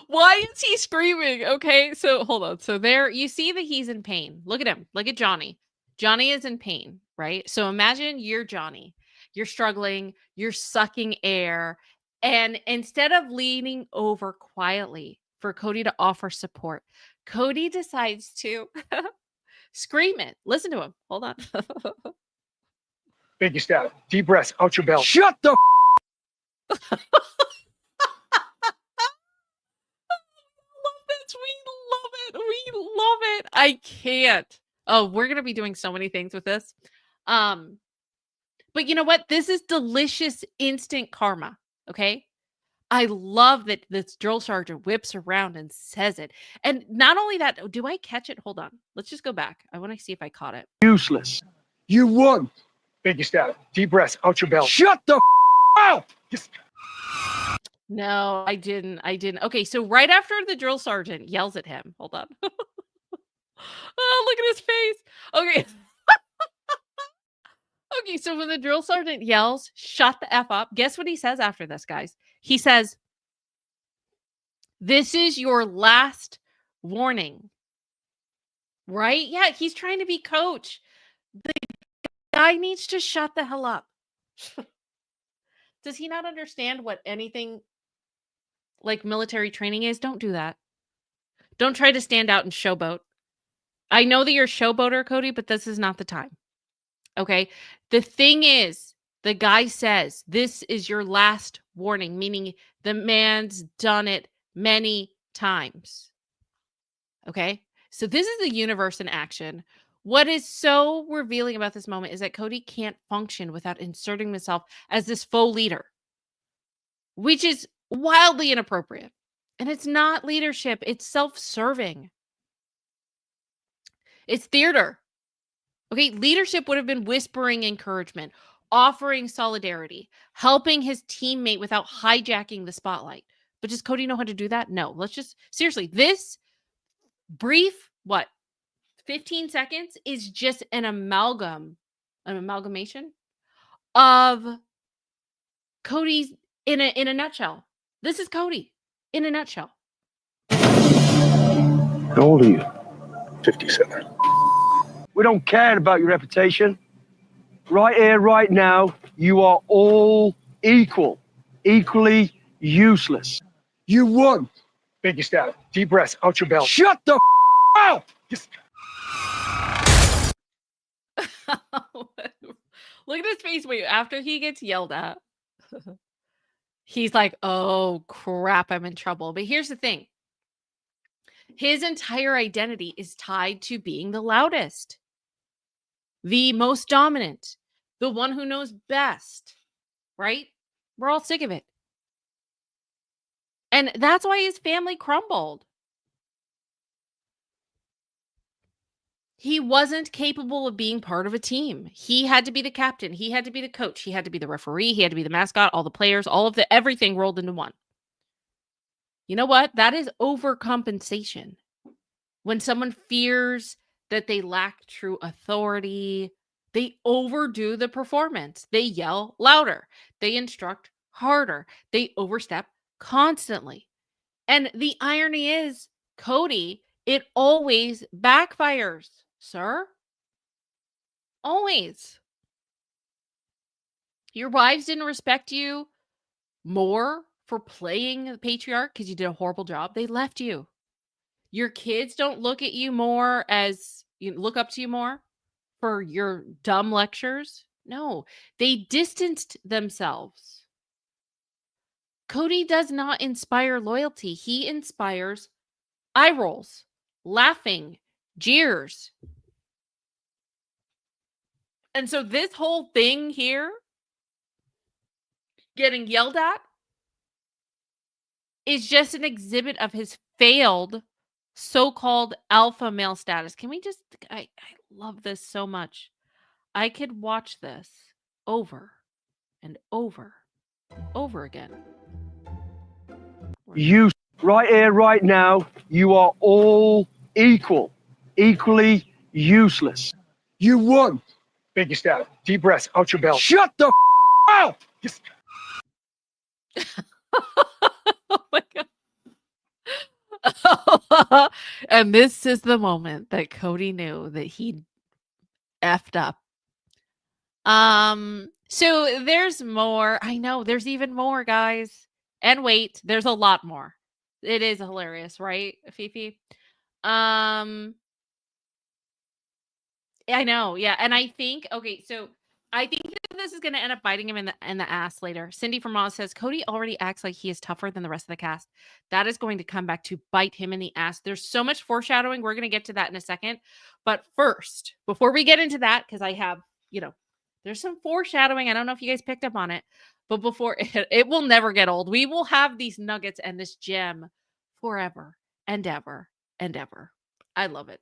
Why is he screaming? Okay, so hold on. So there, you see that he's in pain. Look at him. Look at Johnny. Johnny is in pain, right? So imagine you're Johnny. You're struggling. You're sucking air. And instead of leaning over quietly for Cody to offer support, Cody decides to scream it. Listen to him. Hold on. big step. Deep breaths out your belly. Shut the We love it. I can't. Oh, we're going to be doing so many things with this. But you know what? This is delicious instant karma. Okay. I love that this drill sergeant whips around and says it. And not only that, do I catch it? Hold on. Let's just go back. I want to see if I caught it. Useless. You won. Big step. Deep breaths out your belly. Shut the out! No, I didn't. Okay, so right after the drill sergeant yells at him. Hold on. Oh, look at his face. Okay. Okay, so when the drill sergeant yells, shut the F up, guess what he says after this, guys? He says, this is your last warning. Right? Yeah, he's trying to be coach. The guy needs to shut the hell up. Does he not understand what anything like military training is? Don't do that. Don't try to stand out and showboat. I know that you're a showboater, Cody, but this is not the time. Okay? The thing is, the guy says, this is your last warning, meaning the man's done it many times. Okay? So this is the universe in action. What is so revealing about this moment is that Cody can't function without inserting himself as this faux leader, which is wildly inappropriate. And it's not leadership. It's self-serving. It's theater. Okay, leadership would have been whispering encouragement, offering solidarity, helping his teammate without hijacking the spotlight. But does Cody know how to do that? No. Let's just, seriously, this brief, 15 seconds is just an amalgamation of Cody's in a nutshell. This is Cody in a nutshell. How old are you? 57. We don't care about your reputation. Right here, right now, you are all equal, equally useless. You won. Big step. Deep breaths out your belly. Shut the out! Look at his face. Wait, after he gets yelled at, he's like, oh crap, I'm in trouble. But here's the thing. His entire identity is tied to being the loudest, the most dominant, the one who knows best, right? We're all sick of it. And that's why his family crumbled. He wasn't capable of being part of a team. He had to be the captain. He had to be the coach. He had to be the referee. He had to be the mascot, all the players, all of everything rolled into one. You know what? That is overcompensation. When someone fears that they lack true authority, they overdo the performance. They yell louder. They instruct harder. They overstep constantly. And the irony is, Cody, it always backfires, sir. Always. Your wives didn't respect you more for playing the patriarch because you did a horrible job. They left you. Your kids don't look at you more as, look up to you more for your dumb lectures. No, they distanced themselves. Cody does not inspire loyalty. He inspires eye rolls, laughing, jeers. And so this whole thing here, getting yelled at, is just an exhibit of his failed so-called alpha male status. Can we just, I love this so much. I could watch this over and over and over again. You, right here, right now, you are all equal, equally useless. You won. Big step. Deep breaths out your belly. Shut the out! Oh my God. And this is the moment that Cody knew that he effed up. So there's more. I know there's even more, guys. And wait, there's a lot more. It is hilarious, right, Fifi? I know, yeah. And I think, okay, so I think that this is going to end up biting him in the ass later. Cindy from Oz says, Cody already acts like he is tougher than the rest of the cast. That is going to come back to bite him in the ass. There's so much foreshadowing. We're going to get to that in a second. But first, before we get into that, because I have, there's some foreshadowing. I don't know if you guys picked up on it. But before it will never get old. We will have these nuggets and this gem forever and ever and ever. I love it.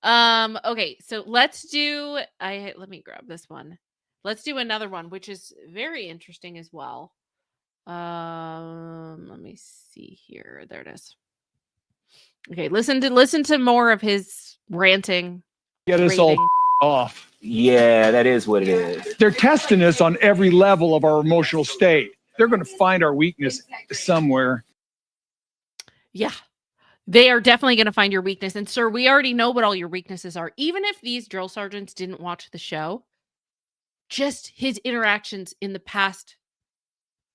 Okay, so let's do let me grab this one. Let's do another one, which is very interesting as well. Let me see here. There it is. Okay, listen to more of his ranting. Get us all off. Yeah, that is what it is. They're testing us on every level of our emotional state. They're going to find our weakness somewhere. Yeah. They are definitely going to find your weakness. And sir, we already know what all your weaknesses are. Even if these drill sergeants didn't watch the show, just his interactions in the past.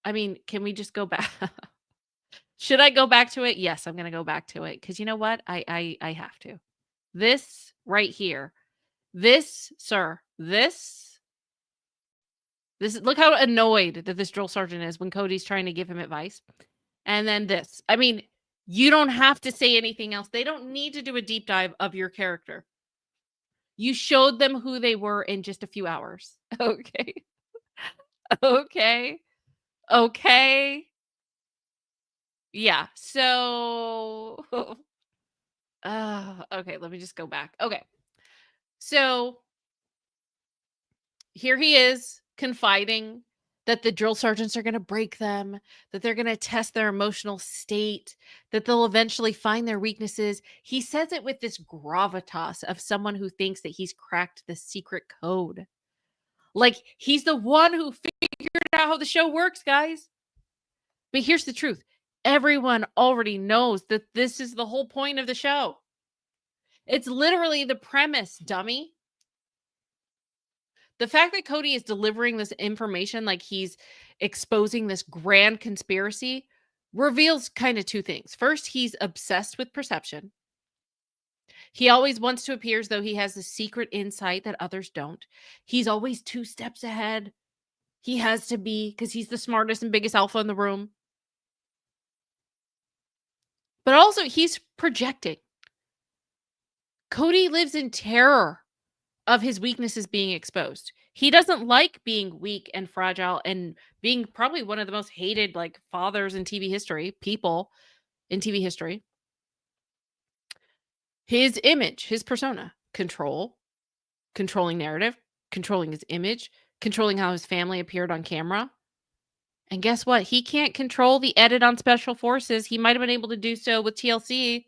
I mean, can we just go back? Should I go back to it? Yes, I'm going to go back to it. Because you know what? I have to. This right here. This, sir, this, look how annoyed that this drill sergeant is when Cody's trying to give him advice. And then this. I mean, you don't have to say anything else. They don't need to do a deep dive of your character. You showed them who they were in just a few hours. Okay. Okay. Yeah. So, okay, let me just go back. Okay. So here he is confiding that the drill sergeants are going to break them, that they're going to test their emotional state, that they'll eventually find their weaknesses. He says it with this gravitas of someone who thinks that he's cracked the secret code. Like he's the one who figured out how the show works, guys. But here's the truth. Everyone already knows that this is the whole point of the show. It's literally the premise, dummy. The fact that Cody is delivering this information like he's exposing this grand conspiracy reveals kind of two things. First, he's obsessed with perception. He always wants to appear as though he has a secret insight that others don't. He's always 2 steps ahead. He has to be because he's the smartest and biggest alpha in the room. But also, he's projecting. Cody lives in terror of his weaknesses being exposed. He doesn't like being weak and fragile and being probably one of the most hated like fathers in TV history, people in TV history. His image, his persona, controlling narrative, controlling his image, controlling how his family appeared on camera. And guess what? He can't control the edit on Special Forces. He might have been able to do so with TLC,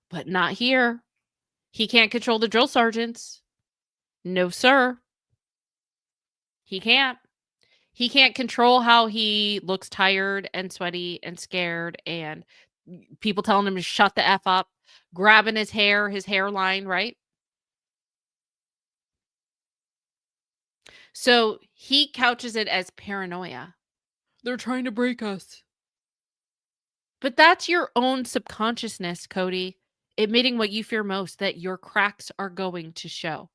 but not here. He can't control the drill sergeants. No, sir. He can't. He can't control how he looks tired and sweaty and scared and people telling him to shut the F up, grabbing his hairline, right? So he couches it as paranoia. They're trying to break us. But that's your own subconsciousness, Cody, admitting what you fear most, that your cracks are going to show.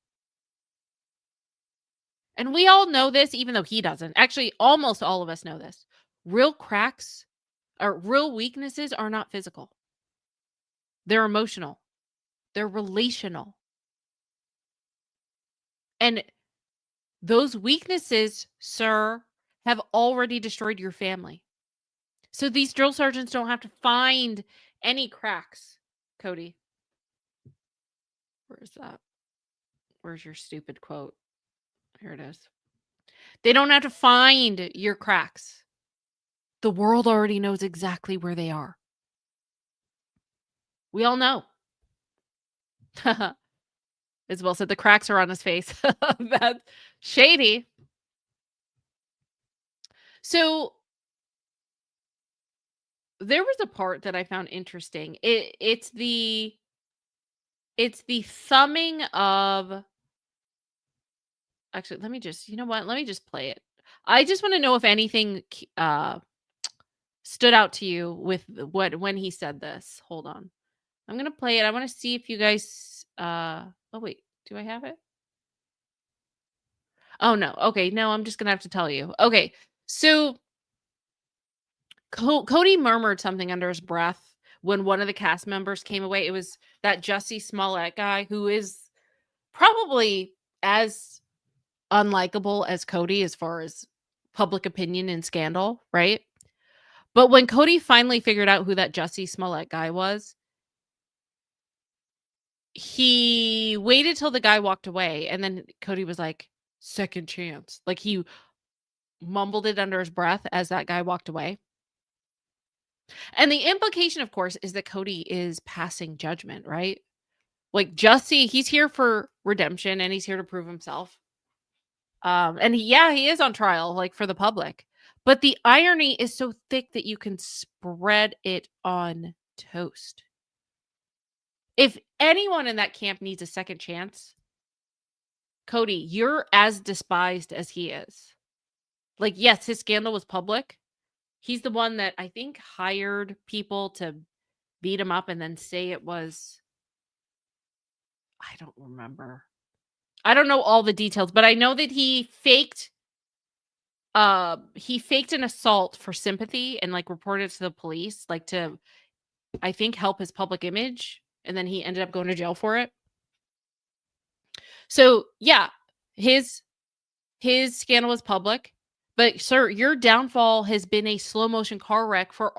And we all know this, even though he doesn't. Actually, almost all of us know this. Real cracks or real weaknesses are not physical. They're emotional. They're relational. And those weaknesses, sir, have already destroyed your family. So these drill sergeants don't have to find any cracks, Cody. Where is that? Where's your stupid quote? Here it is. They don't have to find your cracks. The world already knows exactly where they are. We all know. Isabel said the cracks are on his face. That's shady. So there was a part that I found interesting. It's the thumbing of. Actually, let me just, you know what? Let me just play it. I just want to know if anything stood out to you with when he said this. Hold on. I'm going to play it. I want to see if you guys oh wait, do I have it? Oh no. Okay, no, I'm just going to have to tell you. Okay. So Cody murmured something under his breath when one of the cast members came away. It was that Jussie Smollett guy who is probably as unlikable as Cody as far as public opinion and scandal, right? But when Kody finally figured out who that Jussie Smollett guy was, he waited till the guy walked away, and then Kody was like, second chance. Like, he mumbled it under his breath as that guy walked away. And the implication, of course, is that Kody is passing judgment, right? Like, Jussie, he's here for redemption, and he's here to prove himself. And he is on trial, like, for the public. But the irony is so thick that you can spread it on toast. If anyone in that camp needs a second chance, Kody, you're as despised as he is. Like, yes, his scandal was public. He's the one that I think hired people to beat him up and then say it was, I don't remember. I don't know all the details, but I know that he faked an assault for sympathy and like reported it to the police, like to, I think, help his public image. And then he ended up going to jail for it. So yeah, his scandal was public, but sir, your downfall has been a slow motion car wreck for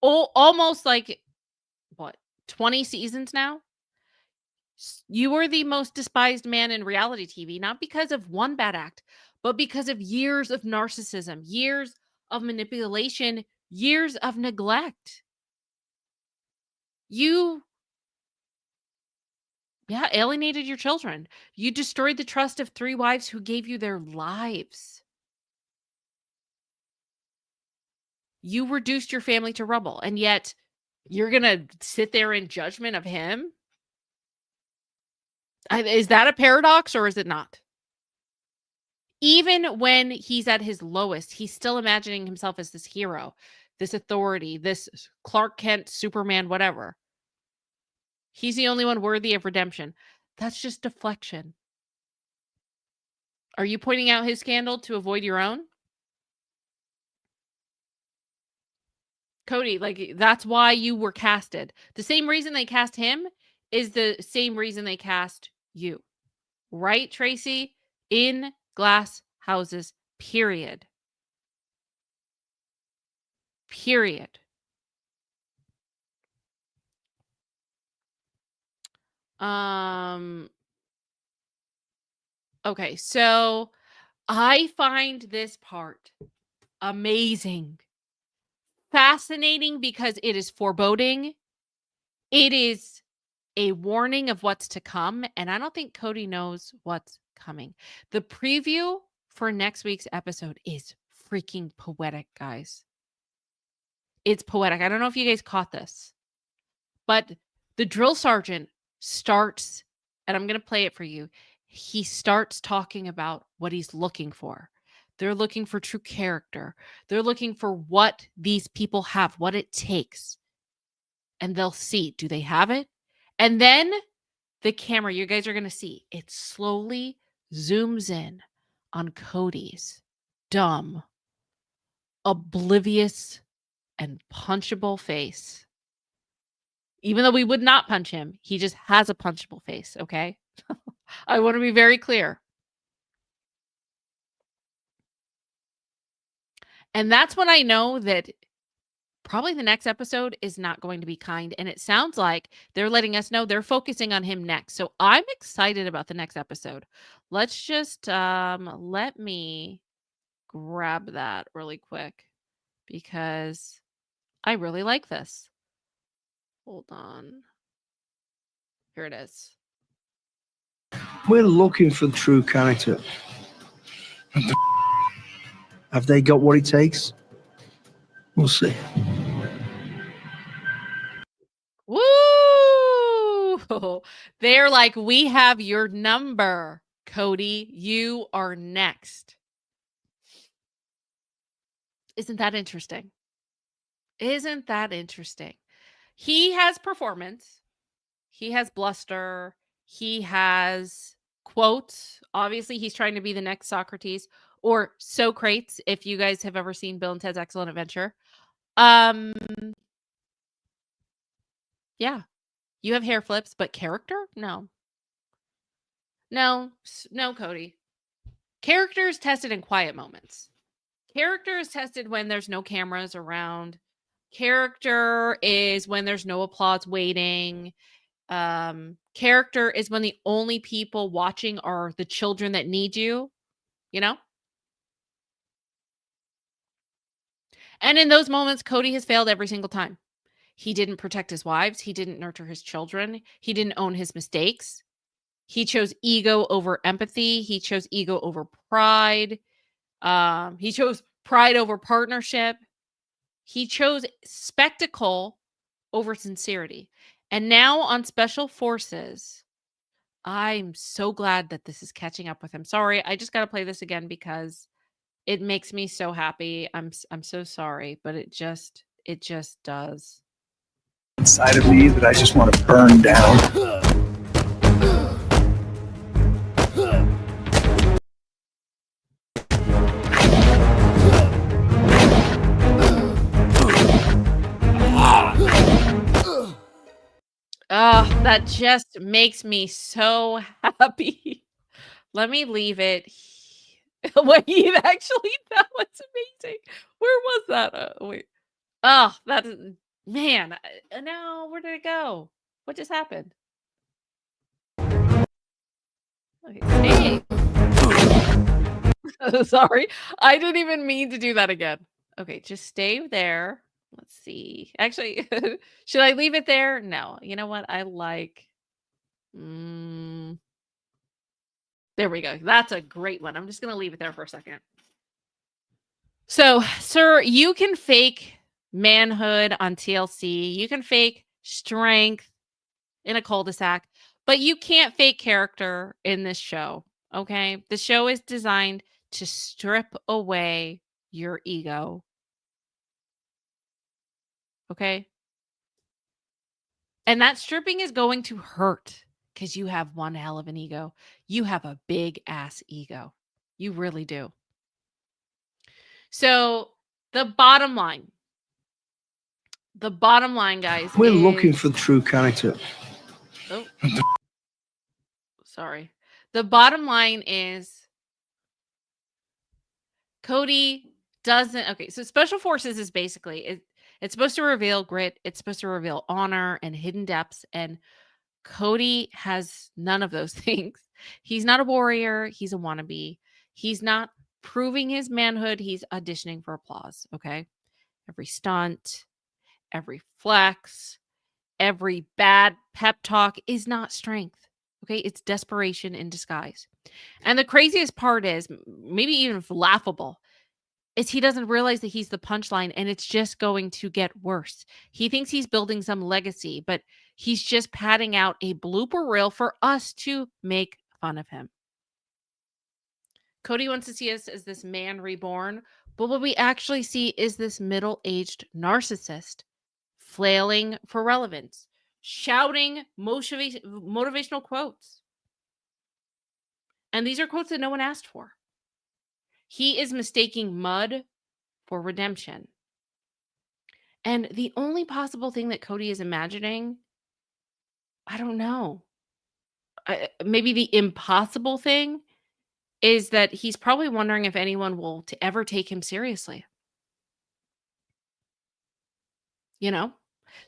almost like what, 20 seasons now. You are the most despised man in reality TV, not because of one bad act, but because of years of narcissism, years of manipulation, years of neglect. You alienated your children. You destroyed the trust of 3 wives who gave you their lives. You reduced your family to rubble, and yet you're going to sit there in judgment of him? Is that a paradox or is it not? Even when he's at his lowest, he's still imagining himself as this hero, this authority, this Clark Kent, Superman, whatever. He's the only one worthy of redemption. That's just deflection. Are you pointing out his scandal to avoid your own? Kody, like, that's why you were casted. The same reason they cast him is the same reason they cast you. Right, Tracy? In glass houses, period. Period. Okay, so I find this part amazing. Fascinating because it is foreboding. It is a warning of what's to come, and I don't think Kody knows what's coming. The preview for next week's episode is freaking poetic, guys. It's poetic. I don't know if you guys caught this, but the drill sergeant starts, and I'm going to play it for you. He starts talking about what he's looking for. They're looking for true character. They're looking for what these people have, what it takes. And they'll see, do they have it? And then the camera, you guys are going to see, it slowly zooms in on Kody's dumb, oblivious, and punchable face. Even though we would not punch him, he just has a punchable face, okay? I want to be very clear. And that's when I know that probably the next episode is not going to be kind. And it sounds like they're letting us know they're focusing on him next. So I'm excited about the next episode. Let's just let me grab that really quick because I really like this. Hold on. Here it is. We're looking for the true character. Have they got what it takes? We'll see. Woo! They're like, we have your number, Kody. You are next. Isn't that interesting? Isn't that interesting? He has performance. He has bluster. He has quotes. Obviously, he's trying to be the next Socrates or Socrates, if you guys have ever seen Bill and Ted's Excellent Adventure. Yeah. You have hair flips, but character? No. No, Kody. Character is tested in quiet moments. Character is tested when there's no cameras around. Character is when there's no applause waiting. Character is when the only people watching are the children that need you, you know? And in those moments, Cody has failed every single time. He didn't protect his wives. He didn't nurture his children. He didn't own his mistakes. He chose ego over empathy. He chose ego over pride. He chose pride over partnership. He chose spectacle over sincerity. And now on Special Forces, I'm so glad that this is catching up with him. Sorry, I just got to play this again because it makes me so happy. I'm so sorry, but it just does. Inside of me that I just want to burn down. Oh, that just makes me so happy. Let me leave it. Wait, actually, that was amazing. Where was that? Wait. Oh, that is, man. No, where did it go? What just happened? Okay, stay. Sorry. I didn't even mean to do that again. Okay, just stay there. Let's see. Actually, should I leave it there? No. You know what? I like... there we go. That's a great one. I'm just going to leave it there for a second. So, sir, you can fake manhood on TLC. You can fake strength in a cul-de-sac, but you can't fake character in this show. Okay? The show is designed to strip away your ego. Okay? And that stripping is going to hurt because you have one hell of an ego. You have a big ass ego. You really do. So the bottom line, guys, We're looking for the true character. Oh, sorry. The bottom line is Cody doesn't... Okay, so Special Forces is basically... It's supposed to reveal grit. It's supposed to reveal honor and hidden depths. And Cody has none of those things. He's not a warrior. He's a wannabe. He's not proving his manhood. He's auditioning for applause. Okay. Every stunt, every flex, every bad pep talk is not strength. Okay. It's desperation in disguise. And the craziest part is, maybe even laughable, is he doesn't realize that he's the punchline and it's just going to get worse. He thinks he's building some legacy, but he's just padding out a blooper reel for us to make fun of him. Cody wants to see us as this man reborn, but what we actually see is this middle-aged narcissist flailing for relevance, shouting motivational quotes. And these are quotes that no one asked for. He is mistaking mud for redemption. And the only possible thing that Cody is imagining, I don't know. Maybe the impossible thing is that he's probably wondering if anyone will ever take him seriously. You know?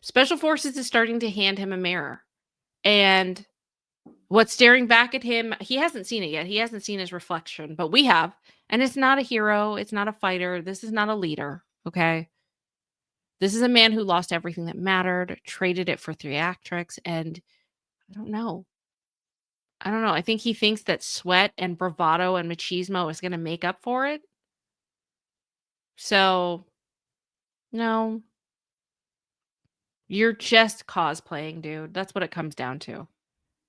Special Forces is starting to hand him a mirror. And what's staring back at him, he hasn't seen it yet. He hasn't seen his reflection, but we have. And it's not a hero. It's not a fighter. This is not a leader. Okay? This is a man who lost everything that mattered, traded it for theatrics, and I don't know. I think he thinks that sweat and bravado and machismo is going to make up for it. So, no. You're just cosplaying, dude. That's what it comes down to.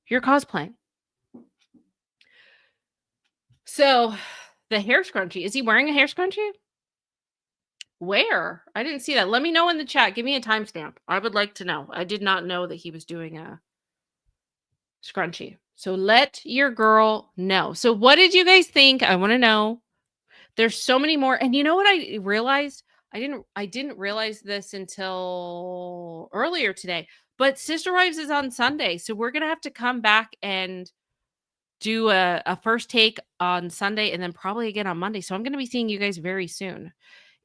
You're cosplaying. So, the hair scrunchie. Is he wearing a hair scrunchie? Where? I didn't see that. Let me know in the chat. Give me a timestamp. I would like to know. I did not know that he was doing a scrunchie. So let your girl know. So what did you guys think? I want to know. There's so many more. And you know what I realized? I didn't realize this until earlier today. But Sister Wives is on Sunday. So we're going to have to come back and do a first take on Sunday and then probably again on Monday. So I'm going to be seeing you guys very soon.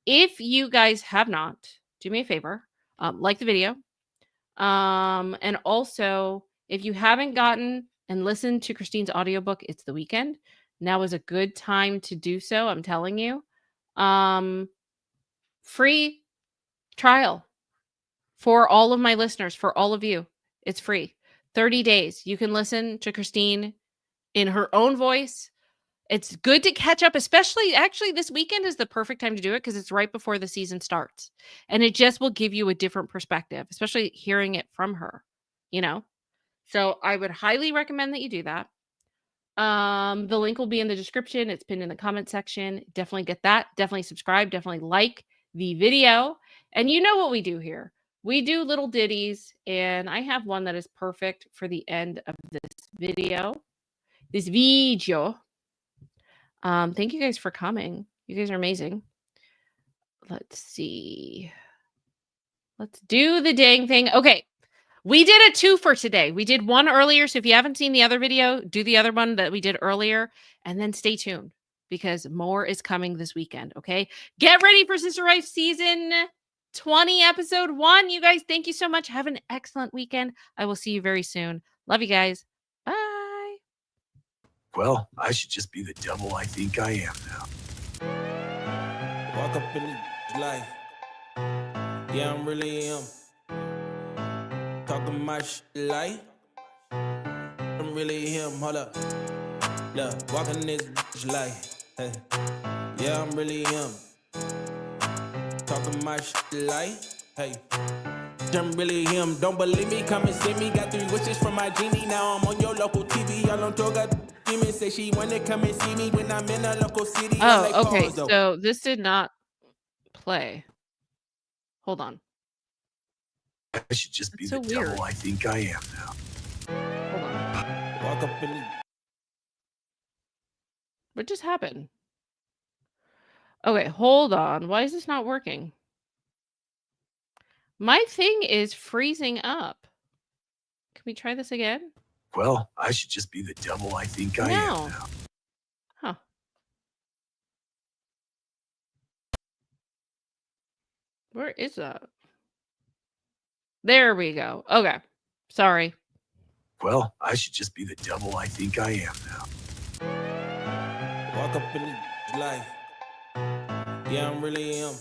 If you guys have not, do me a favor, like the video. And also, if you haven't gotten and listened to Christine's audiobook, It's the Weekend. Now is a good time to do so. I'm telling you. Free trial for all of my listeners, for all of you. It's free. 30 days. You can listen to Christine in her own voice. It's good to catch up, especially actually this weekend is the perfect time to do it because it's right before the season starts. And it just will give you a different perspective, especially hearing it from her, you know? So I would highly recommend that you do that. The link will be in the description. It's pinned in the comment section. Definitely get that. Definitely subscribe. Definitely like the video. And you know what we do here. We do little ditties, and I have one that is perfect for the end of this video. This video. Thank you guys for coming. You guys are amazing. Let's see. Let's do the dang thing. Okay. We did a 2 for today. We did one earlier. So if you haven't seen the other video, do the other one that we did earlier and then stay tuned because more is coming this weekend. Okay. Get ready for Sister Wife season 20, episode 1. You guys, thank you so much. Have an excellent weekend. I will see you very soon. Love you guys. Bye. Well, I should just be the devil I think I am now. Walk up in the life. Yeah, I'm really him. Talking my shit like I'm really him. Hold up. Look, walking this bitch like, hey. Yeah, I'm really him. Talking my shit like, hey. I'm really him. Don't believe me? Come and see me. Got 3 wishes from my genie. Now I'm on your local TV. Y'all on tour. Got demons. Say she wanna come and see me when I'm in a local city. Oh, okay. So this did not play. Hold on. I should just be the devil I think I am now. Hold on. Walk up in the... What just happened? Okay, hold on. Why is this not working? My thing is freezing up. Can we try this again? Well, I should just be the devil I think I am now. Huh. Where is that? There we go. Okay. Sorry. Well, I should just be the devil I think I am now. Walk up in the life. Yeah, I'm really him.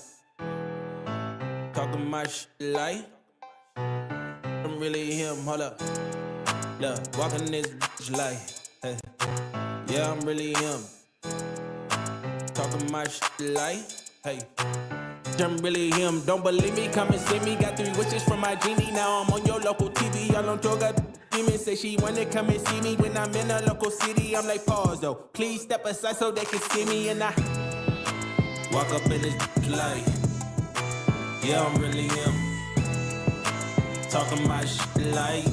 Talking my shit like I'm really him. Hold up. Look, walking this bitch like, hey. Yeah, I'm really him. Talking my shit like, hey. I'm really him. Don't believe me? Come and see me. Got 3 wishes from my genie. Now I'm on your local TV. Y'all on tour. Got demons. Say she wanna come and see me when I'm in a local city. I'm like, pause though. Please step aside so they can see me. And I walk up in this light. Yeah, I'm really him. Talking my shit like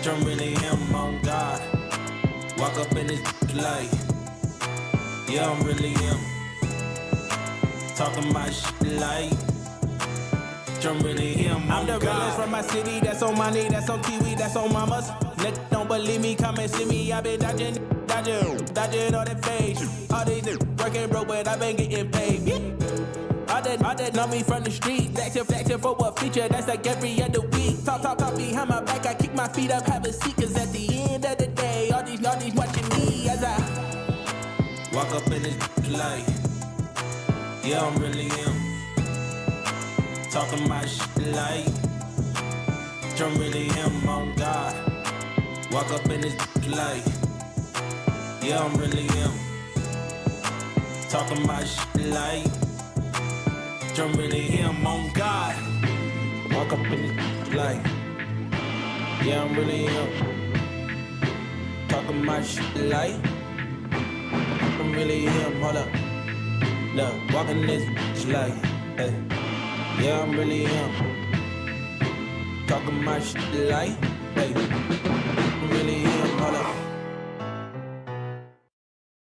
I'm really him on God. Walk up in this light. Yeah, I'm really him. Talking my shit like I'm really him. I'm the realest from my city. That's on my knee. That's on Kiwi. That's on mamas. Nigga, don't believe me? Come and see me. I been dodging all that face. All these niggas working broke, but I been getting paid. All that know me from the street. Flexing for what feature? That's like every other week. Talk behind my back. I kick my feet up, have a seat. Cause at the end of the day, all these watching me as I walk up in this light. Yeah, I'm really him. Talking my shit like I'm really him on God. Walk up in this light. Yeah, I'm really him. Talking my shit like I'm really him on God. Walk up in this light. Yeah, I'm really him. Talking my shit like I'm really him. Hold up. Look, walking this bitch like, hey. Yeah, I'm really him. Talking my shit like, hey. I'm really him. Hold up.